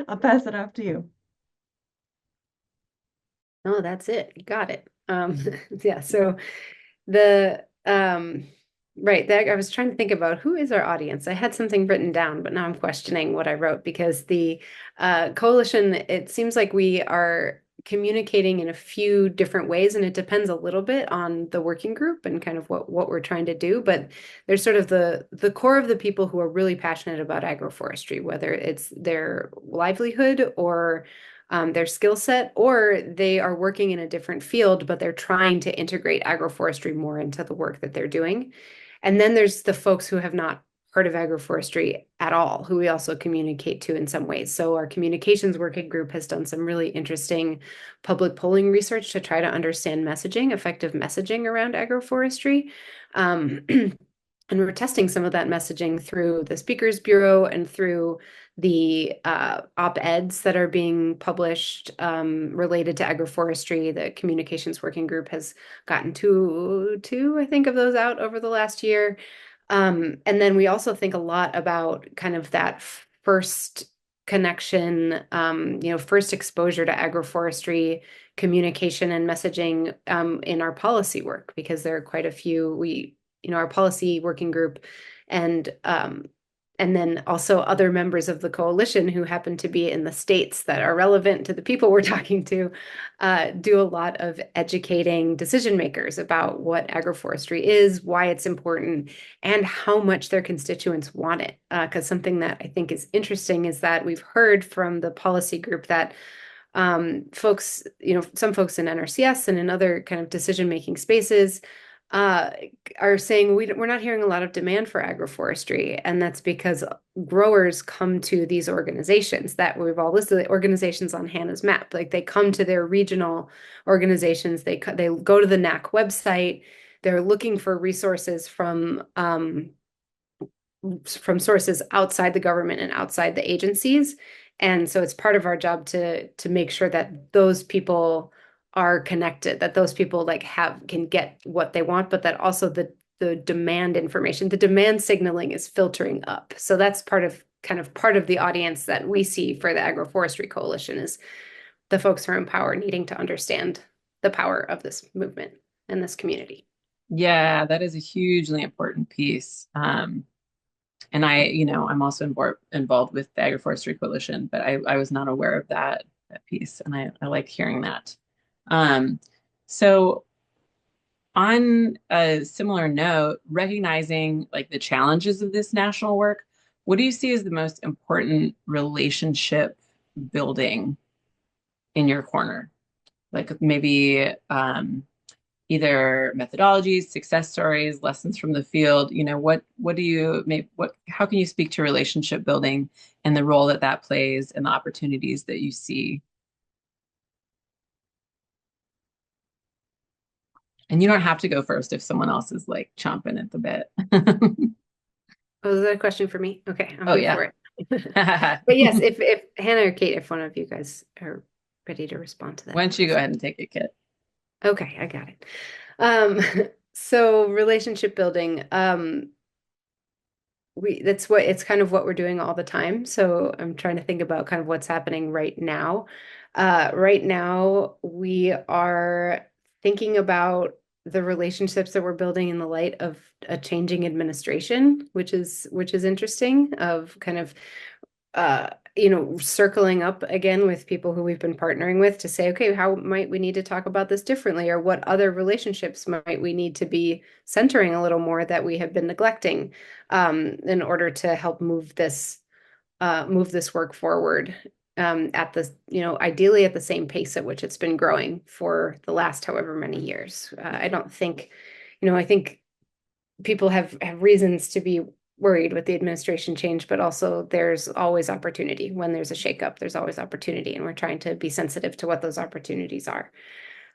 I'll pass it off to you. Oh, that's it. You got it. Yeah, so the right, that I was trying to think about who is our audience. I had something written down, but now I'm questioning what I wrote because the coalition, it seems like we are communicating in a few different ways, and it depends a little bit on the working group and kind of what we're trying to do. But there's sort of the core of the people who are really passionate about agroforestry, whether it's their livelihood or their skill set, or they are working in a different field, but they're trying to integrate agroforestry more into the work that they're doing. And then there's the folks who have not heard of agroforestry at all, who we also communicate to in some ways. So our communications working group has done some really interesting public polling research to try to understand messaging, effective messaging around agroforestry. And we're testing some of that messaging through the Speakers Bureau and through the op-eds that are being published related to agroforestry. The communications working group has gotten two, I think, of those out over the last year. And then we also think a lot about kind of that first connection, first exposure to agroforestry communication and messaging in our policy work, because there are quite a few, our policy working group and then also other members of the coalition who happen to be in the states that are relevant to the people we're talking to, do a lot of educating decision makers about what agroforestry is, why it's important, and how much their constituents want it. Because something that I think is interesting is that we've heard from the policy group that folks, some folks in NRCS and in other kind of decision-making spaces are saying we're not hearing a lot of demand for agroforestry, and that's because growers come to these organizations that we've all listed, the organizations on Hannah's map. Like they come to their regional organizations, they go to the NAC website, they're looking for resources from sources outside the government and outside the agencies, and so it's part of our job to make sure that those people are connected, that those people can get what they want, but that also the demand information, the demand signaling is filtering up. So that's part of the audience that we see for the Agroforestry Coalition is the folks who are in power needing to understand the power of this movement and this community. Yeah, that is a hugely important piece. And I'm also involved with the Agroforestry Coalition, but I was not aware of that piece, and I like hearing that. So on a similar note, recognizing like the challenges of this national work, what do you see as the most important relationship building in your corner? Like maybe either methodologies, success stories, lessons from the field. How can you speak to relationship building and the role that plays and the opportunities that you see? And you don't have to go first if someone else is like chomping at the bit. Oh, is that a question for me? Okay, I'm Oh, good yeah. for it. But yes, if Hannah or Kate, if one of you guys are ready to respond to that. Why don't you go ahead and take it, Kitt? Okay, I got it. So relationship building, it's kind of what we're doing all the time. So I'm trying to think about kind of what's happening right now. Right now, we are thinking about the relationships that we're building in the light of a changing administration, which is interesting, of kind of circling up again with people who we've been partnering with to say, okay, how might we need to talk about this differently, or what other relationships might we need to be centering a little more that we have been neglecting in order to help move this work forward. at the, ideally at the same pace at which it's been growing for the last however many years. I don't think, I think people have reasons to be worried with the administration change, but also there's always opportunity. When there's a shakeup, there's always opportunity, and we're trying to be sensitive to what those opportunities are.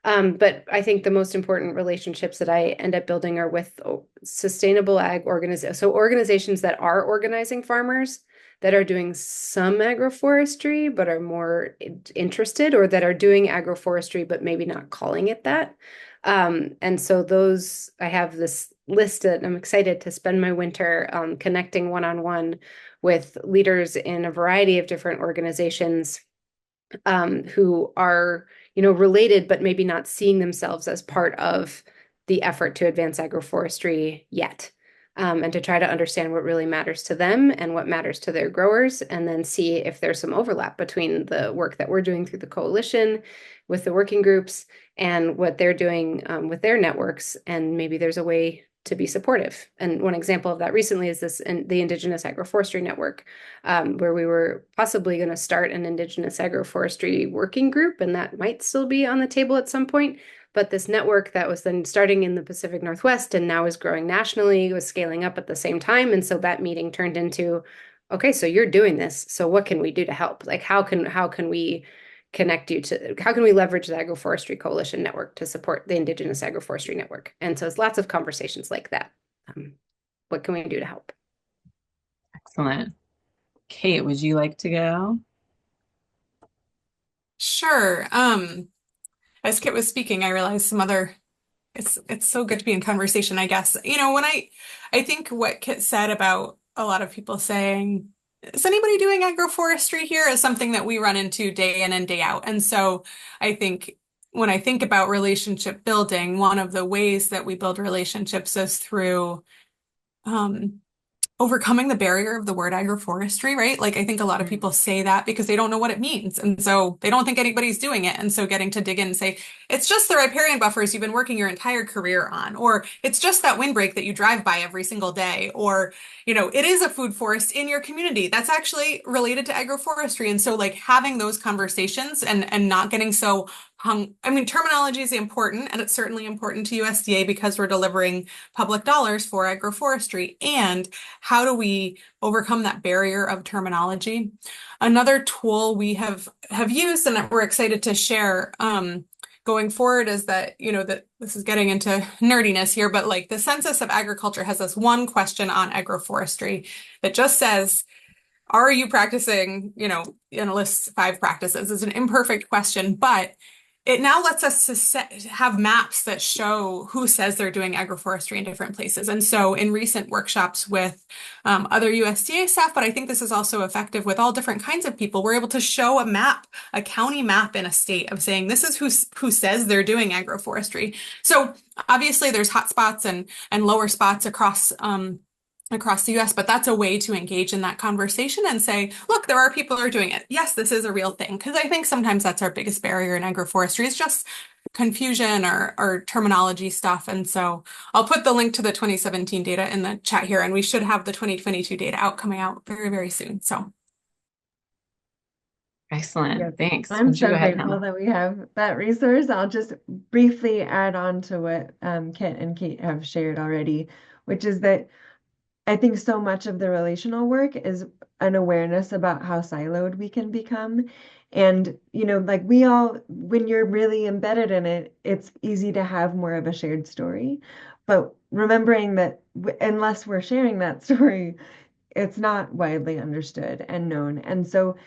But I think the most important relationships that I end up building are with sustainable ag organizations. So organizations that are organizing farmers that are doing some agroforestry, but are more interested, or that are doing agroforestry, but maybe not calling it that. And so those, I have this list that I'm excited to spend my winter connecting one-on-one with leaders in a variety of different organizations who are, related, but maybe not seeing themselves as part of the effort to advance agroforestry yet. And to try to understand what really matters to them and what matters to their growers, and then see if there's some overlap between the work that we're doing through the coalition with the working groups and what they're doing with their networks. And maybe there's a way to be supportive. And one example of that recently is the Indigenous Agroforestry Network, where we were possibly going to start an Indigenous Agroforestry working group, and that might still be on the table at some point. But this network that was then starting in the Pacific Northwest and now is growing nationally was scaling up at the same time. And so that meeting turned into, okay, so you're doing this. So what can we do to help? Like, how can we connect you to, how can we leverage the Agroforestry Coalition Network to support the Indigenous Agroforestry Network? And so it's lots of conversations like that. What can we do to help? Excellent. Kate, would you like to go? Sure. As Kitt was speaking, I realized it's so good to be in conversation, I guess. When I think what Kitt said about a lot of people saying, is anybody doing agroforestry here, is something that we run into day in and day out. And so I think when I think about relationship building, one of the ways that we build relationships is through overcoming the barrier of the word agroforestry, right? Like, I think a lot of people say that because they don't know what it means. And so they don't think anybody's doing it. And so getting to dig in and say, it's just the riparian buffers you've been working your entire career on, or it's just that windbreak that you drive by every single day, or, it is a food forest in your community that's actually related to agroforestry. And so like having those conversations and not getting so terminology is important, and it's certainly important to USDA because we're delivering public dollars for agroforestry. And how do we overcome that barrier of terminology? Another tool we have used and that we're excited to share going forward is that, that this is getting into nerdiness here, but like the Census of Agriculture has this one question on agroforestry that just says, are you practicing, and it lists 5 practices. It's an imperfect question, but it now lets us have maps that show who says they're doing agroforestry in different places. And so in recent workshops with other USDA staff, but I think this is also effective with all different kinds of people, we're able to show a map, a county map in a state of saying, this is who says they're doing agroforestry. So obviously there's hot spots and lower spots across the US, but that's a way to engage in that conversation and say, look, there are people who are doing it. Yes, this is a real thing. Because I think sometimes that's our biggest barrier in agroforestry is just confusion or terminology stuff. And so I'll put the link to the 2017 data in the chat here, and we should have the 2022 data coming out very, very soon. So Excellent. Yes. Thanks. I'm Would you so go ahead, grateful Hannah? that we have that resource. I'll just briefly add on to what Kitt and Kate have shared already, which is that I think so much of the relational work is an awareness about how siloed we can become. And, like when you're really embedded in it, it's easy to have more of a shared story. But remembering that unless we're sharing that story, it's not widely understood and known. And so,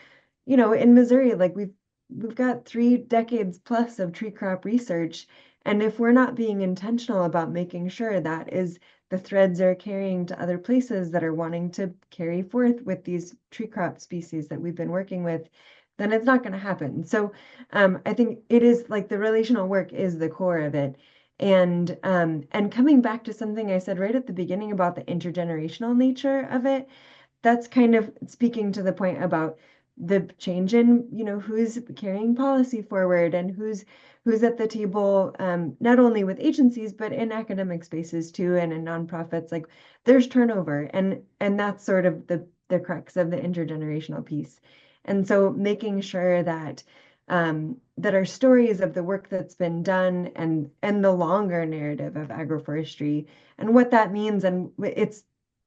in Missouri, like we've got 3 decades plus of tree crop research. And if we're not being intentional about making sure that is the threads are carrying to other places that are wanting to carry forth with these tree crop species that we've been working with, then it's not going to happen. So I think it is like the relational work is the core of it. And coming back to something I said right at the beginning about the intergenerational nature of it, that's kind of speaking to the point about the change in, who's carrying policy forward and who's at the table, not only with agencies, but in academic spaces too, and in nonprofits. Like there's turnover, and that's sort of the crux of the intergenerational piece. And so making sure that that our stories of the work that's been done and the longer narrative of agroforestry and what that means, and it's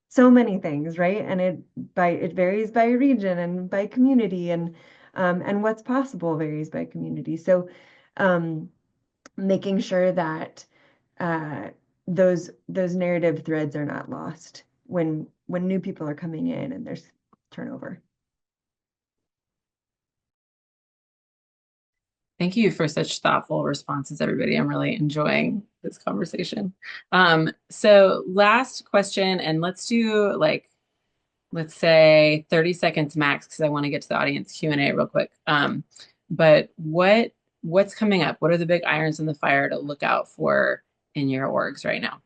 so many things, right? And it varies by region and by community, and what's possible varies by community. So um, making sure that uh, those narrative threads are not lost when new people are coming in and there's turnover. Thank you for such thoughtful responses, everybody. I'm really enjoying this conversation. So last question, and let's do like, let's say 30 seconds max, because I want to get to the audience Q&A real quick. But what's coming up? What are the big irons in the fire to look out for in your orgs right now?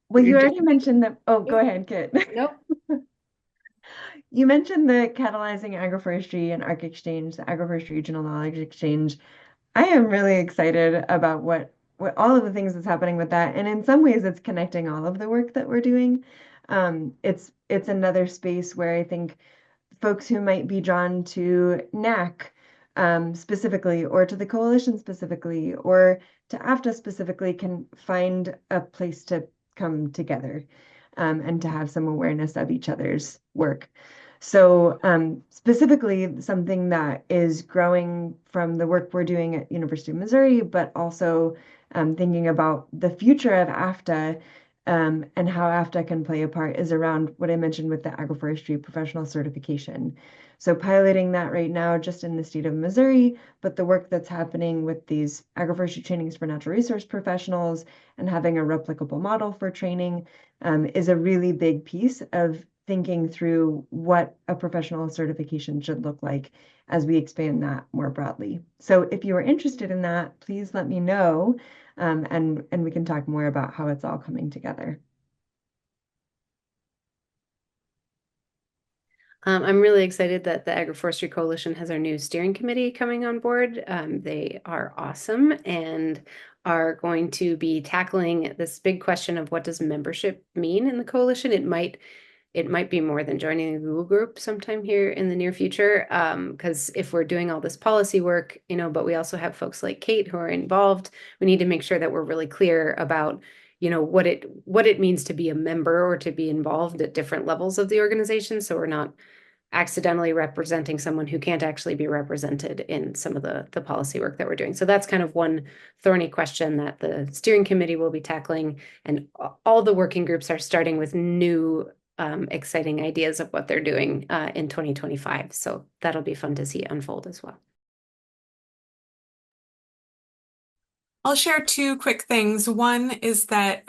Well, you already mentioned that. Oh, go ahead, Kitt. Nope. You mentioned the catalyzing agroforestry and ARC exchange, the Agroforestry Regional Knowledge Exchange. I am really excited about what all of the things that's happening with that, and in some ways, it's connecting all of the work that we're doing. It's another space where I think folks who might be drawn to NAC specifically, or to the coalition specifically, or to AFTA specifically, can find a place to come together and to have some awareness of each other's work. So specifically, something that is growing from the work we're doing at University of Missouri, but also thinking about the future of AFTA and how AFTA can play a part is around what I mentioned with the agroforestry professional certification. So piloting that right now just in the state of Missouri, but the work that's happening with these agroforestry trainings for natural resource professionals and having a replicable model for training is a really big piece of thinking through what a professional certification should look like as we expand that more broadly. So if you are interested in that, please let me know, and we can talk more about how it's all coming together. I'm really excited that the Agroforestry Coalition has our new steering committee coming on board. They are awesome and are going to be tackling this big question of what does membership mean in the coalition. It might be more than joining a Google group sometime here in the near future. Because if we're doing all this policy work, but we also have folks like Kate who are involved, we need to make sure that we're really clear about what it means to be a member or to be involved at different levels of the organization, so we're not accidentally representing someone who can't actually be represented in some of the policy work that we're doing. So that's kind of one thorny question that the steering committee will be tackling, and all the working groups are starting with new exciting ideas of what they're doing in 2025. So that'll be fun to see unfold as well. I'll share two quick things. One is that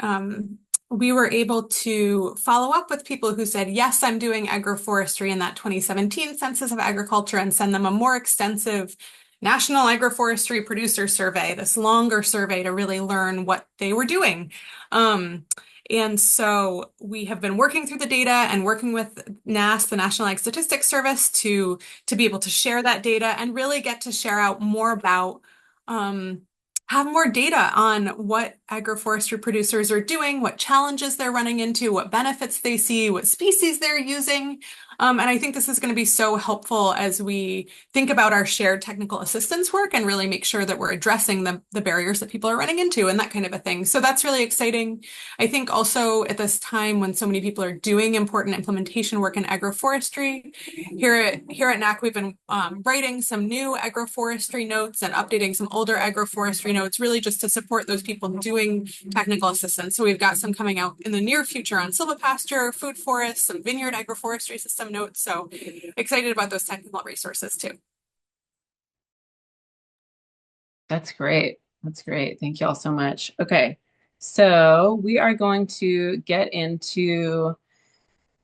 we were able to follow up with people who said, yes, I'm doing agroforestry in that 2017 Census of Agriculture, and send them a more extensive National Agroforestry Producer Survey, this longer survey to really learn what they were doing. And so we have been working through the data and working with NAS, the National Ag Statistics Service, to be able to share that data and really get to share out more about have more data on what agroforestry producers are doing, what challenges they're running into, what benefits they see, what species they're using. And I think this is going to be so helpful as we think about our shared technical assistance work and really make sure that we're addressing the barriers that people are running into and that kind of a thing. So that's really exciting. I think also at this time when so many people are doing important implementation work in agroforestry, here at NAC, we've been writing some new agroforestry notes and updating some older agroforestry notes, really just to support those people doing technical assistance. So we've got some coming out in the near future on silvopasture, food forests, some vineyard agroforestry system notes. So excited about those technical resources too. That's great. That's great. Thank you all so much. Okay, so we are going to get into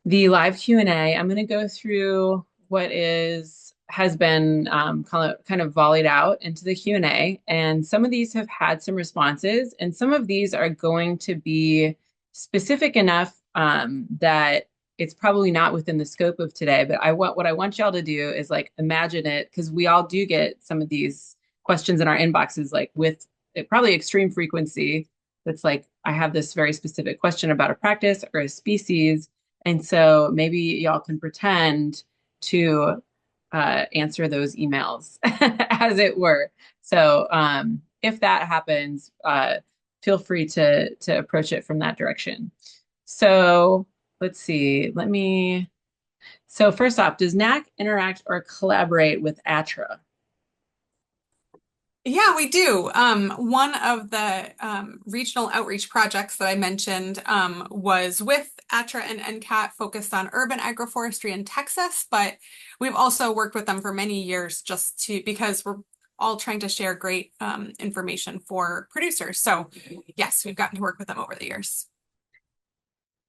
the live Q&A. I'm going to go through what has been kind of volleyed out into the Q&A, and some of these have had some responses, and some of these are going to be specific enough that it's probably not within the scope of today. But what I want y'all to do is like imagine it, because we all do get some of these questions in our inboxes like with probably extreme frequency. that's like, I have this very specific question about a practice or a species. And so maybe y'all can pretend to answer those emails, as it were. So if that happens, feel free to approach it from that direction. So let's see. So first off, does NAC interact or collaborate with ATRA? Yeah, we do. One of the regional outreach projects that I mentioned was with ATRA and NCAT focused on urban agroforestry in Texas, but we've also worked with them for many years because we're all trying to share great information for producers. So yes, we've gotten to work with them over the years.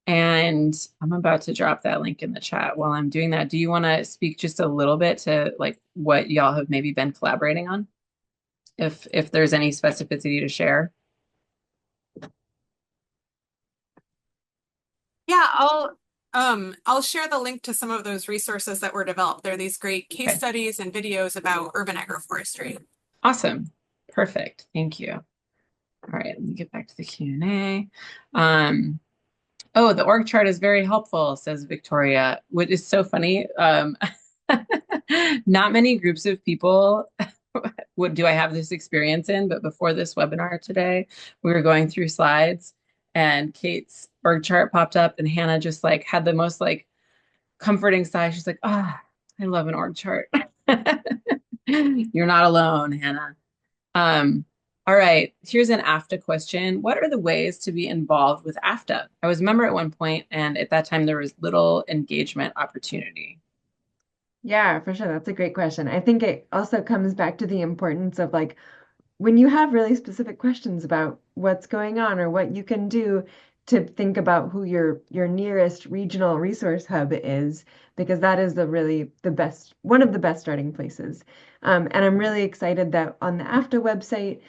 And I'm about to drop that link in the chat. While I'm doing that, do you want to speak just a little bit to like what y'all have maybe been collaborating on? If there's any specificity to share. Yeah, I'll share the link to some of those resources that were developed. There are these great case studies and videos about urban agroforestry. Awesome. Perfect. Thank you. All right, let me get back to the Q&A. Oh, the org chart is very helpful, says Victoria. What is so funny, not many groups of people do I have this experience in, but before this webinar today, we were going through slides and Kate's org chart popped up and Hannah just like had the most like comforting sigh. She's like, ah, I love an org chart. You're not alone, Hannah. All right, here's an AFTA question. What are the ways to be involved with AFTA? I was a member at one point, and at that time there was little engagement opportunity. Yeah, for sure. That's a great question. I think it also comes back to the importance of like when you have really specific questions about what's going on or what you can do to think about who your nearest regional resource hub is, because that is the best, one of the best starting places. And I'm really excited that on the AFTA website,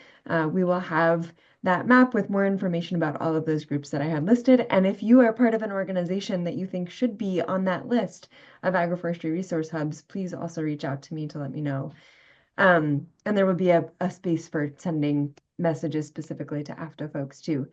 we will have that map with more information about all of those groups that I had listed. And if you are part of an organization that you think should be on that list of agroforestry resource hubs, please also reach out to me to let me know. And there will be a space for sending messages specifically to AFTA folks too.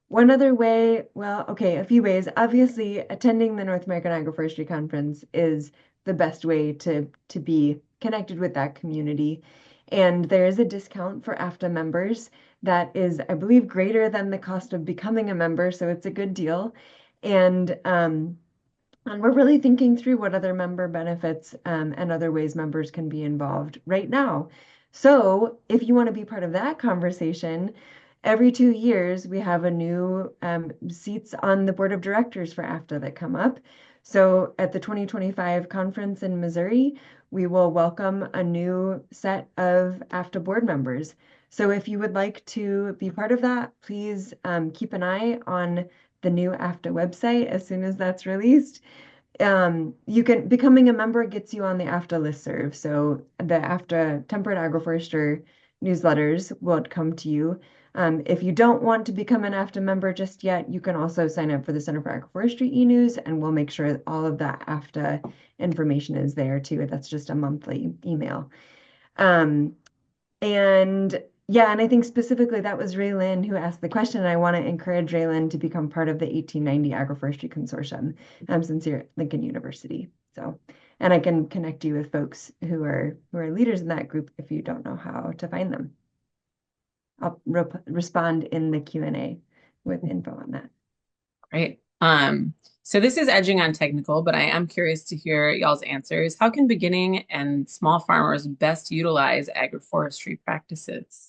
One other way, well, okay, a few ways. Obviously, attending the North American Agroforestry Conference is the best way to be connected with that community. And there is a discount for AFTA members that is, I believe, greater than the cost of becoming a member, so it's a good deal. And we're really thinking through what other member benefits and other ways members can be involved right now. So if you want to be part of that conversation, every 2 years we have a new seats on the board of directors for AFTA that come up. So at the 2025 conference in Missouri, we will welcome a new set of AFTA board members. So if you would like to be part of that, please keep an eye on the new AFTA website as soon as that's released. Becoming a member gets you on the AFTA listserv. So the AFTA Temperate Agroforester newsletters will come to you. If you don't want to become an AFTA member just yet, you can also sign up for the Center for Agroforestry e-news, and we'll make sure all of that AFTA information is there too. That's just a monthly email. And yeah, and I think specifically that was Ray Lynn who asked the question, and I want to encourage Ray Lynn to become part of the 1890 Agroforestry Consortium since you're at Lincoln University. So, and I can connect you with folks who are leaders in that group if you don't know how to find them. I'll respond in the Q&A with info on that. Great. So this is edging on technical, but I am curious to hear y'all's answers. How can beginning and small farmers best utilize agroforestry practices?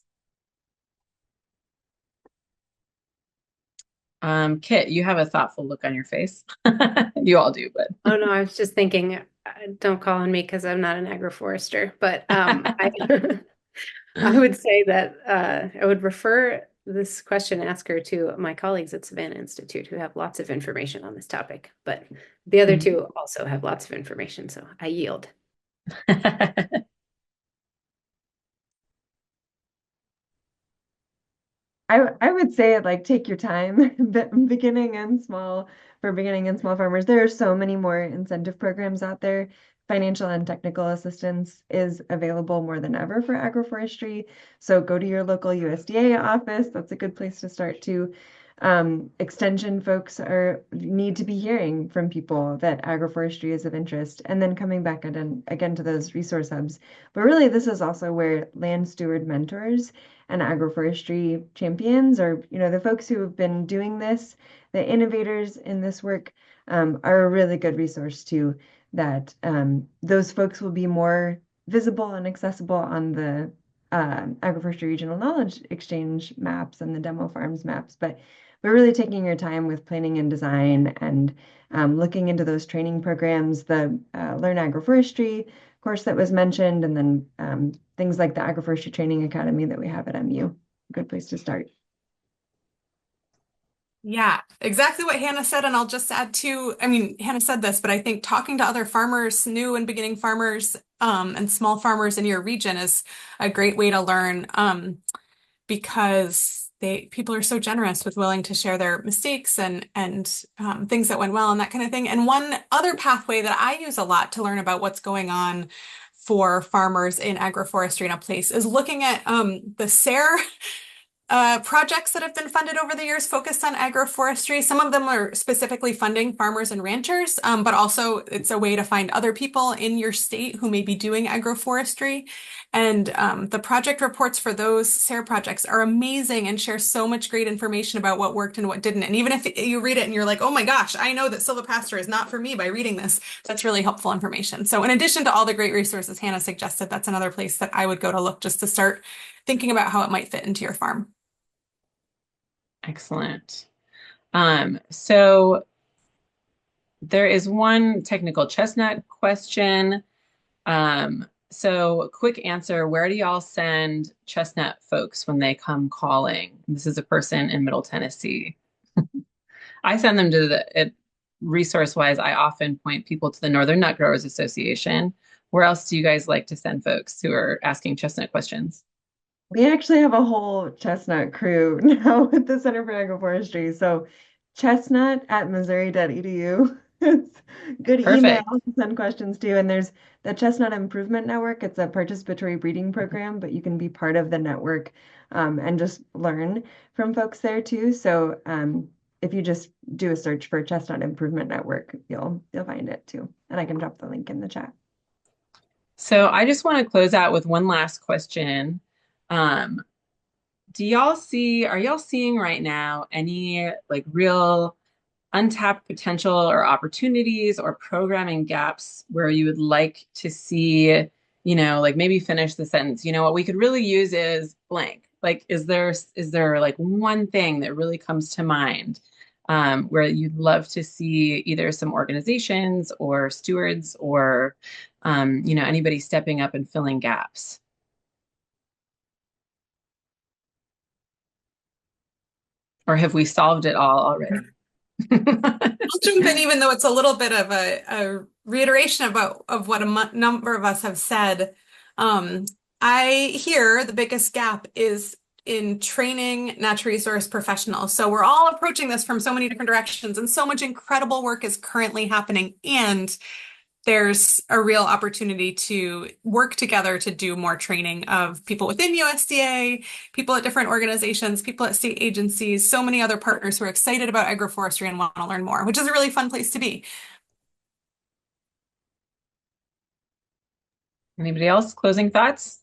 Kitt, you have a thoughtful look on your face. You all do, but Oh no, I was just thinking, don't call on me because I'm not an agroforester, but I would say that I would refer this question asker to my colleagues at Savannah Institute who have lots of information on this topic, but the other two also have lots of information, so I yield. I would say like take your time, beginning and small farmers. There are so many more incentive programs out there. financial and technical assistance is available more than ever for agroforestry. So go to your local USDA office. That's a good place to start too. Extension folks need to be hearing from people that agroforestry is of interest, and then coming back again to those resource hubs. But really, this is also where land steward mentors and agroforestry champions, or the folks who have been doing this, the innovators in this work, are a really good resource too. That those folks will be more visible and accessible on the Agroforestry Regional Knowledge Exchange maps and the demo farms maps, but we're really taking your time with planning and design and looking into those training programs, the Learn Agroforestry course that was mentioned, and then things like the Agroforestry Training Academy that we have at MU. A good place to start. Yeah, exactly what Hannah said. And I'll just add too, I mean, Hannah said this, but I think talking to other farmers, new and beginning farmers, and small farmers in your region is a great way to learn, because people are so generous with willing to share their mistakes and things that went well and that kind of thing. And one other pathway that I use a lot to learn about what's going on for farmers in agroforestry in a place is looking at the SARE projects that have been funded over the years focused on agroforestry. Some of them are specifically funding farmers and ranchers, but also it's a way to find other people in your state who may be doing agroforestry. And the project reports for those SARE projects are amazing and share so much great information about what worked and what didn't. And even if you read it and you're like, oh my gosh, I know that silvopasture is not for me by reading this, that's really helpful information. So in addition to all the great resources Hannah suggested, that's another place that I would go to look just to start thinking about how it might fit into your farm. Excellent. So there is one technical chestnut question. So quick answer, where do y'all send chestnut folks when they come calling? This is a person in Middle Tennessee. I send them to resource-wise, I often point people to the Northern Nut Growers Association. Where else do you guys like to send folks who are asking chestnut questions? We actually have a whole chestnut crew now at the Center for Agroforestry. So chestnut@missouri.edu. It's good email Perfect. to send questions to. And there's the Chestnut Improvement Network. It's a participatory breeding program, but you can be part of the network and just learn from folks there too. So if you just do a search for Chestnut Improvement Network, you'll find it too. And I can drop the link in the chat. So I just want to close out with one last question. Are y'all seeing right now any like real untapped potential or opportunities or programming gaps where you would like to see, like maybe finish the sentence, what we could really use is blank. Like, is there like one thing that really comes to mind where you'd love to see either some organizations or stewards or, anybody stepping up and filling gaps? Or have we solved it all already? I'll jump in, even though it's a little bit of a reiteration of what a number of us have said. I hear the biggest gap is in training natural resource professionals. So we're all approaching this from so many different directions, and so much incredible work is currently happening. And there's a real opportunity to work together to do more training of people within USDA, people at different organizations, people at state agencies, so many other partners who are excited about agroforestry and want to learn more, which is a really fun place to be. Anybody else? Closing thoughts?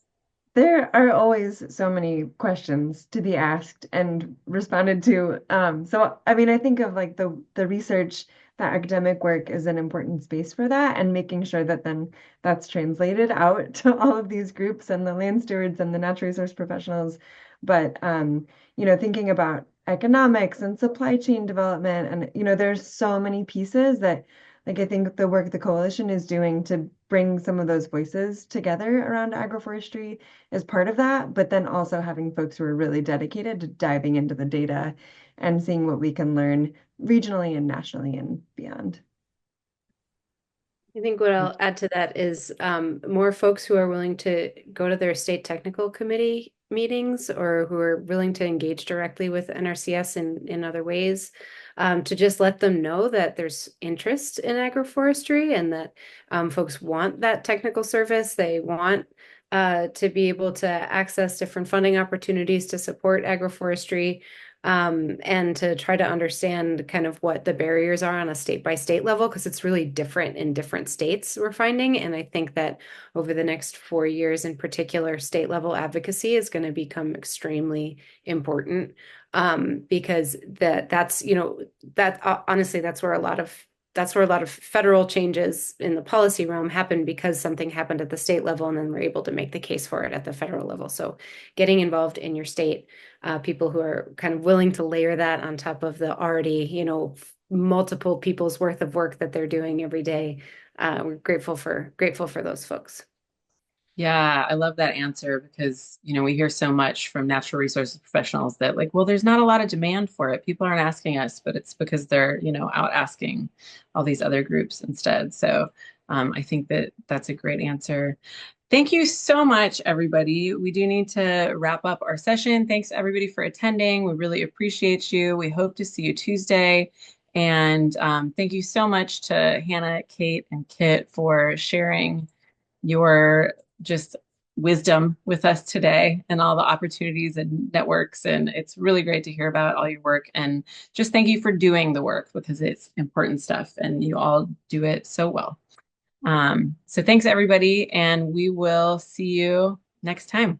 There are always so many questions to be asked and responded to. So, I mean, I think of like the research, the academic work is an important space for that, and making sure that then that's translated out to all of these groups and the land stewards and the natural resource professionals. But, thinking about economics and supply chain development, and, there's so many pieces that, like, I think the work the coalition is doing to bring some of those voices together around agroforestry is part of that, but then also having folks who are really dedicated to diving into the data and seeing what we can learn regionally and nationally and beyond. I think what I'll add to that is more folks who are willing to go to their state technical committee meetings or who are willing to engage directly with NRCS in other ways, to just let them know that there's interest in agroforestry and that folks want that technical service. They want to be able to access different funding opportunities to support agroforestry. And to try to understand kind of what the barriers are on a state by state level, because it's really different in different states, we're finding. And I think that over the next 4 years in particular, state level advocacy is going to become extremely important, because that's, you know, that honestly, that's where a lot of federal changes in the policy realm happen because something happened at the state level and then we're able to make the case for it at the federal level. So getting involved in your state, people who are kind of willing to layer that on top of the already, you know, multiple people's worth of work that they're doing every day. We're grateful for those folks. Yeah, I love that answer because, you know, we hear so much from natural resources professionals that like, well, there's not a lot of demand for it. People aren't asking us, but it's because they're, you know, out asking all these other groups instead. So I think that that's a great answer. Thank you so much, everybody. We do need to wrap up our session. Thanks everybody for attending. We really appreciate you. We hope to see you Tuesday. And thank you so much to Hannah, Kate, and Kitt for sharing your just wisdom with us today and all the opportunities and networks. And it's really great to hear about all your work. And just thank you for doing the work because it's important stuff and you all do it so well. So thanks, everybody, and we will see you next time.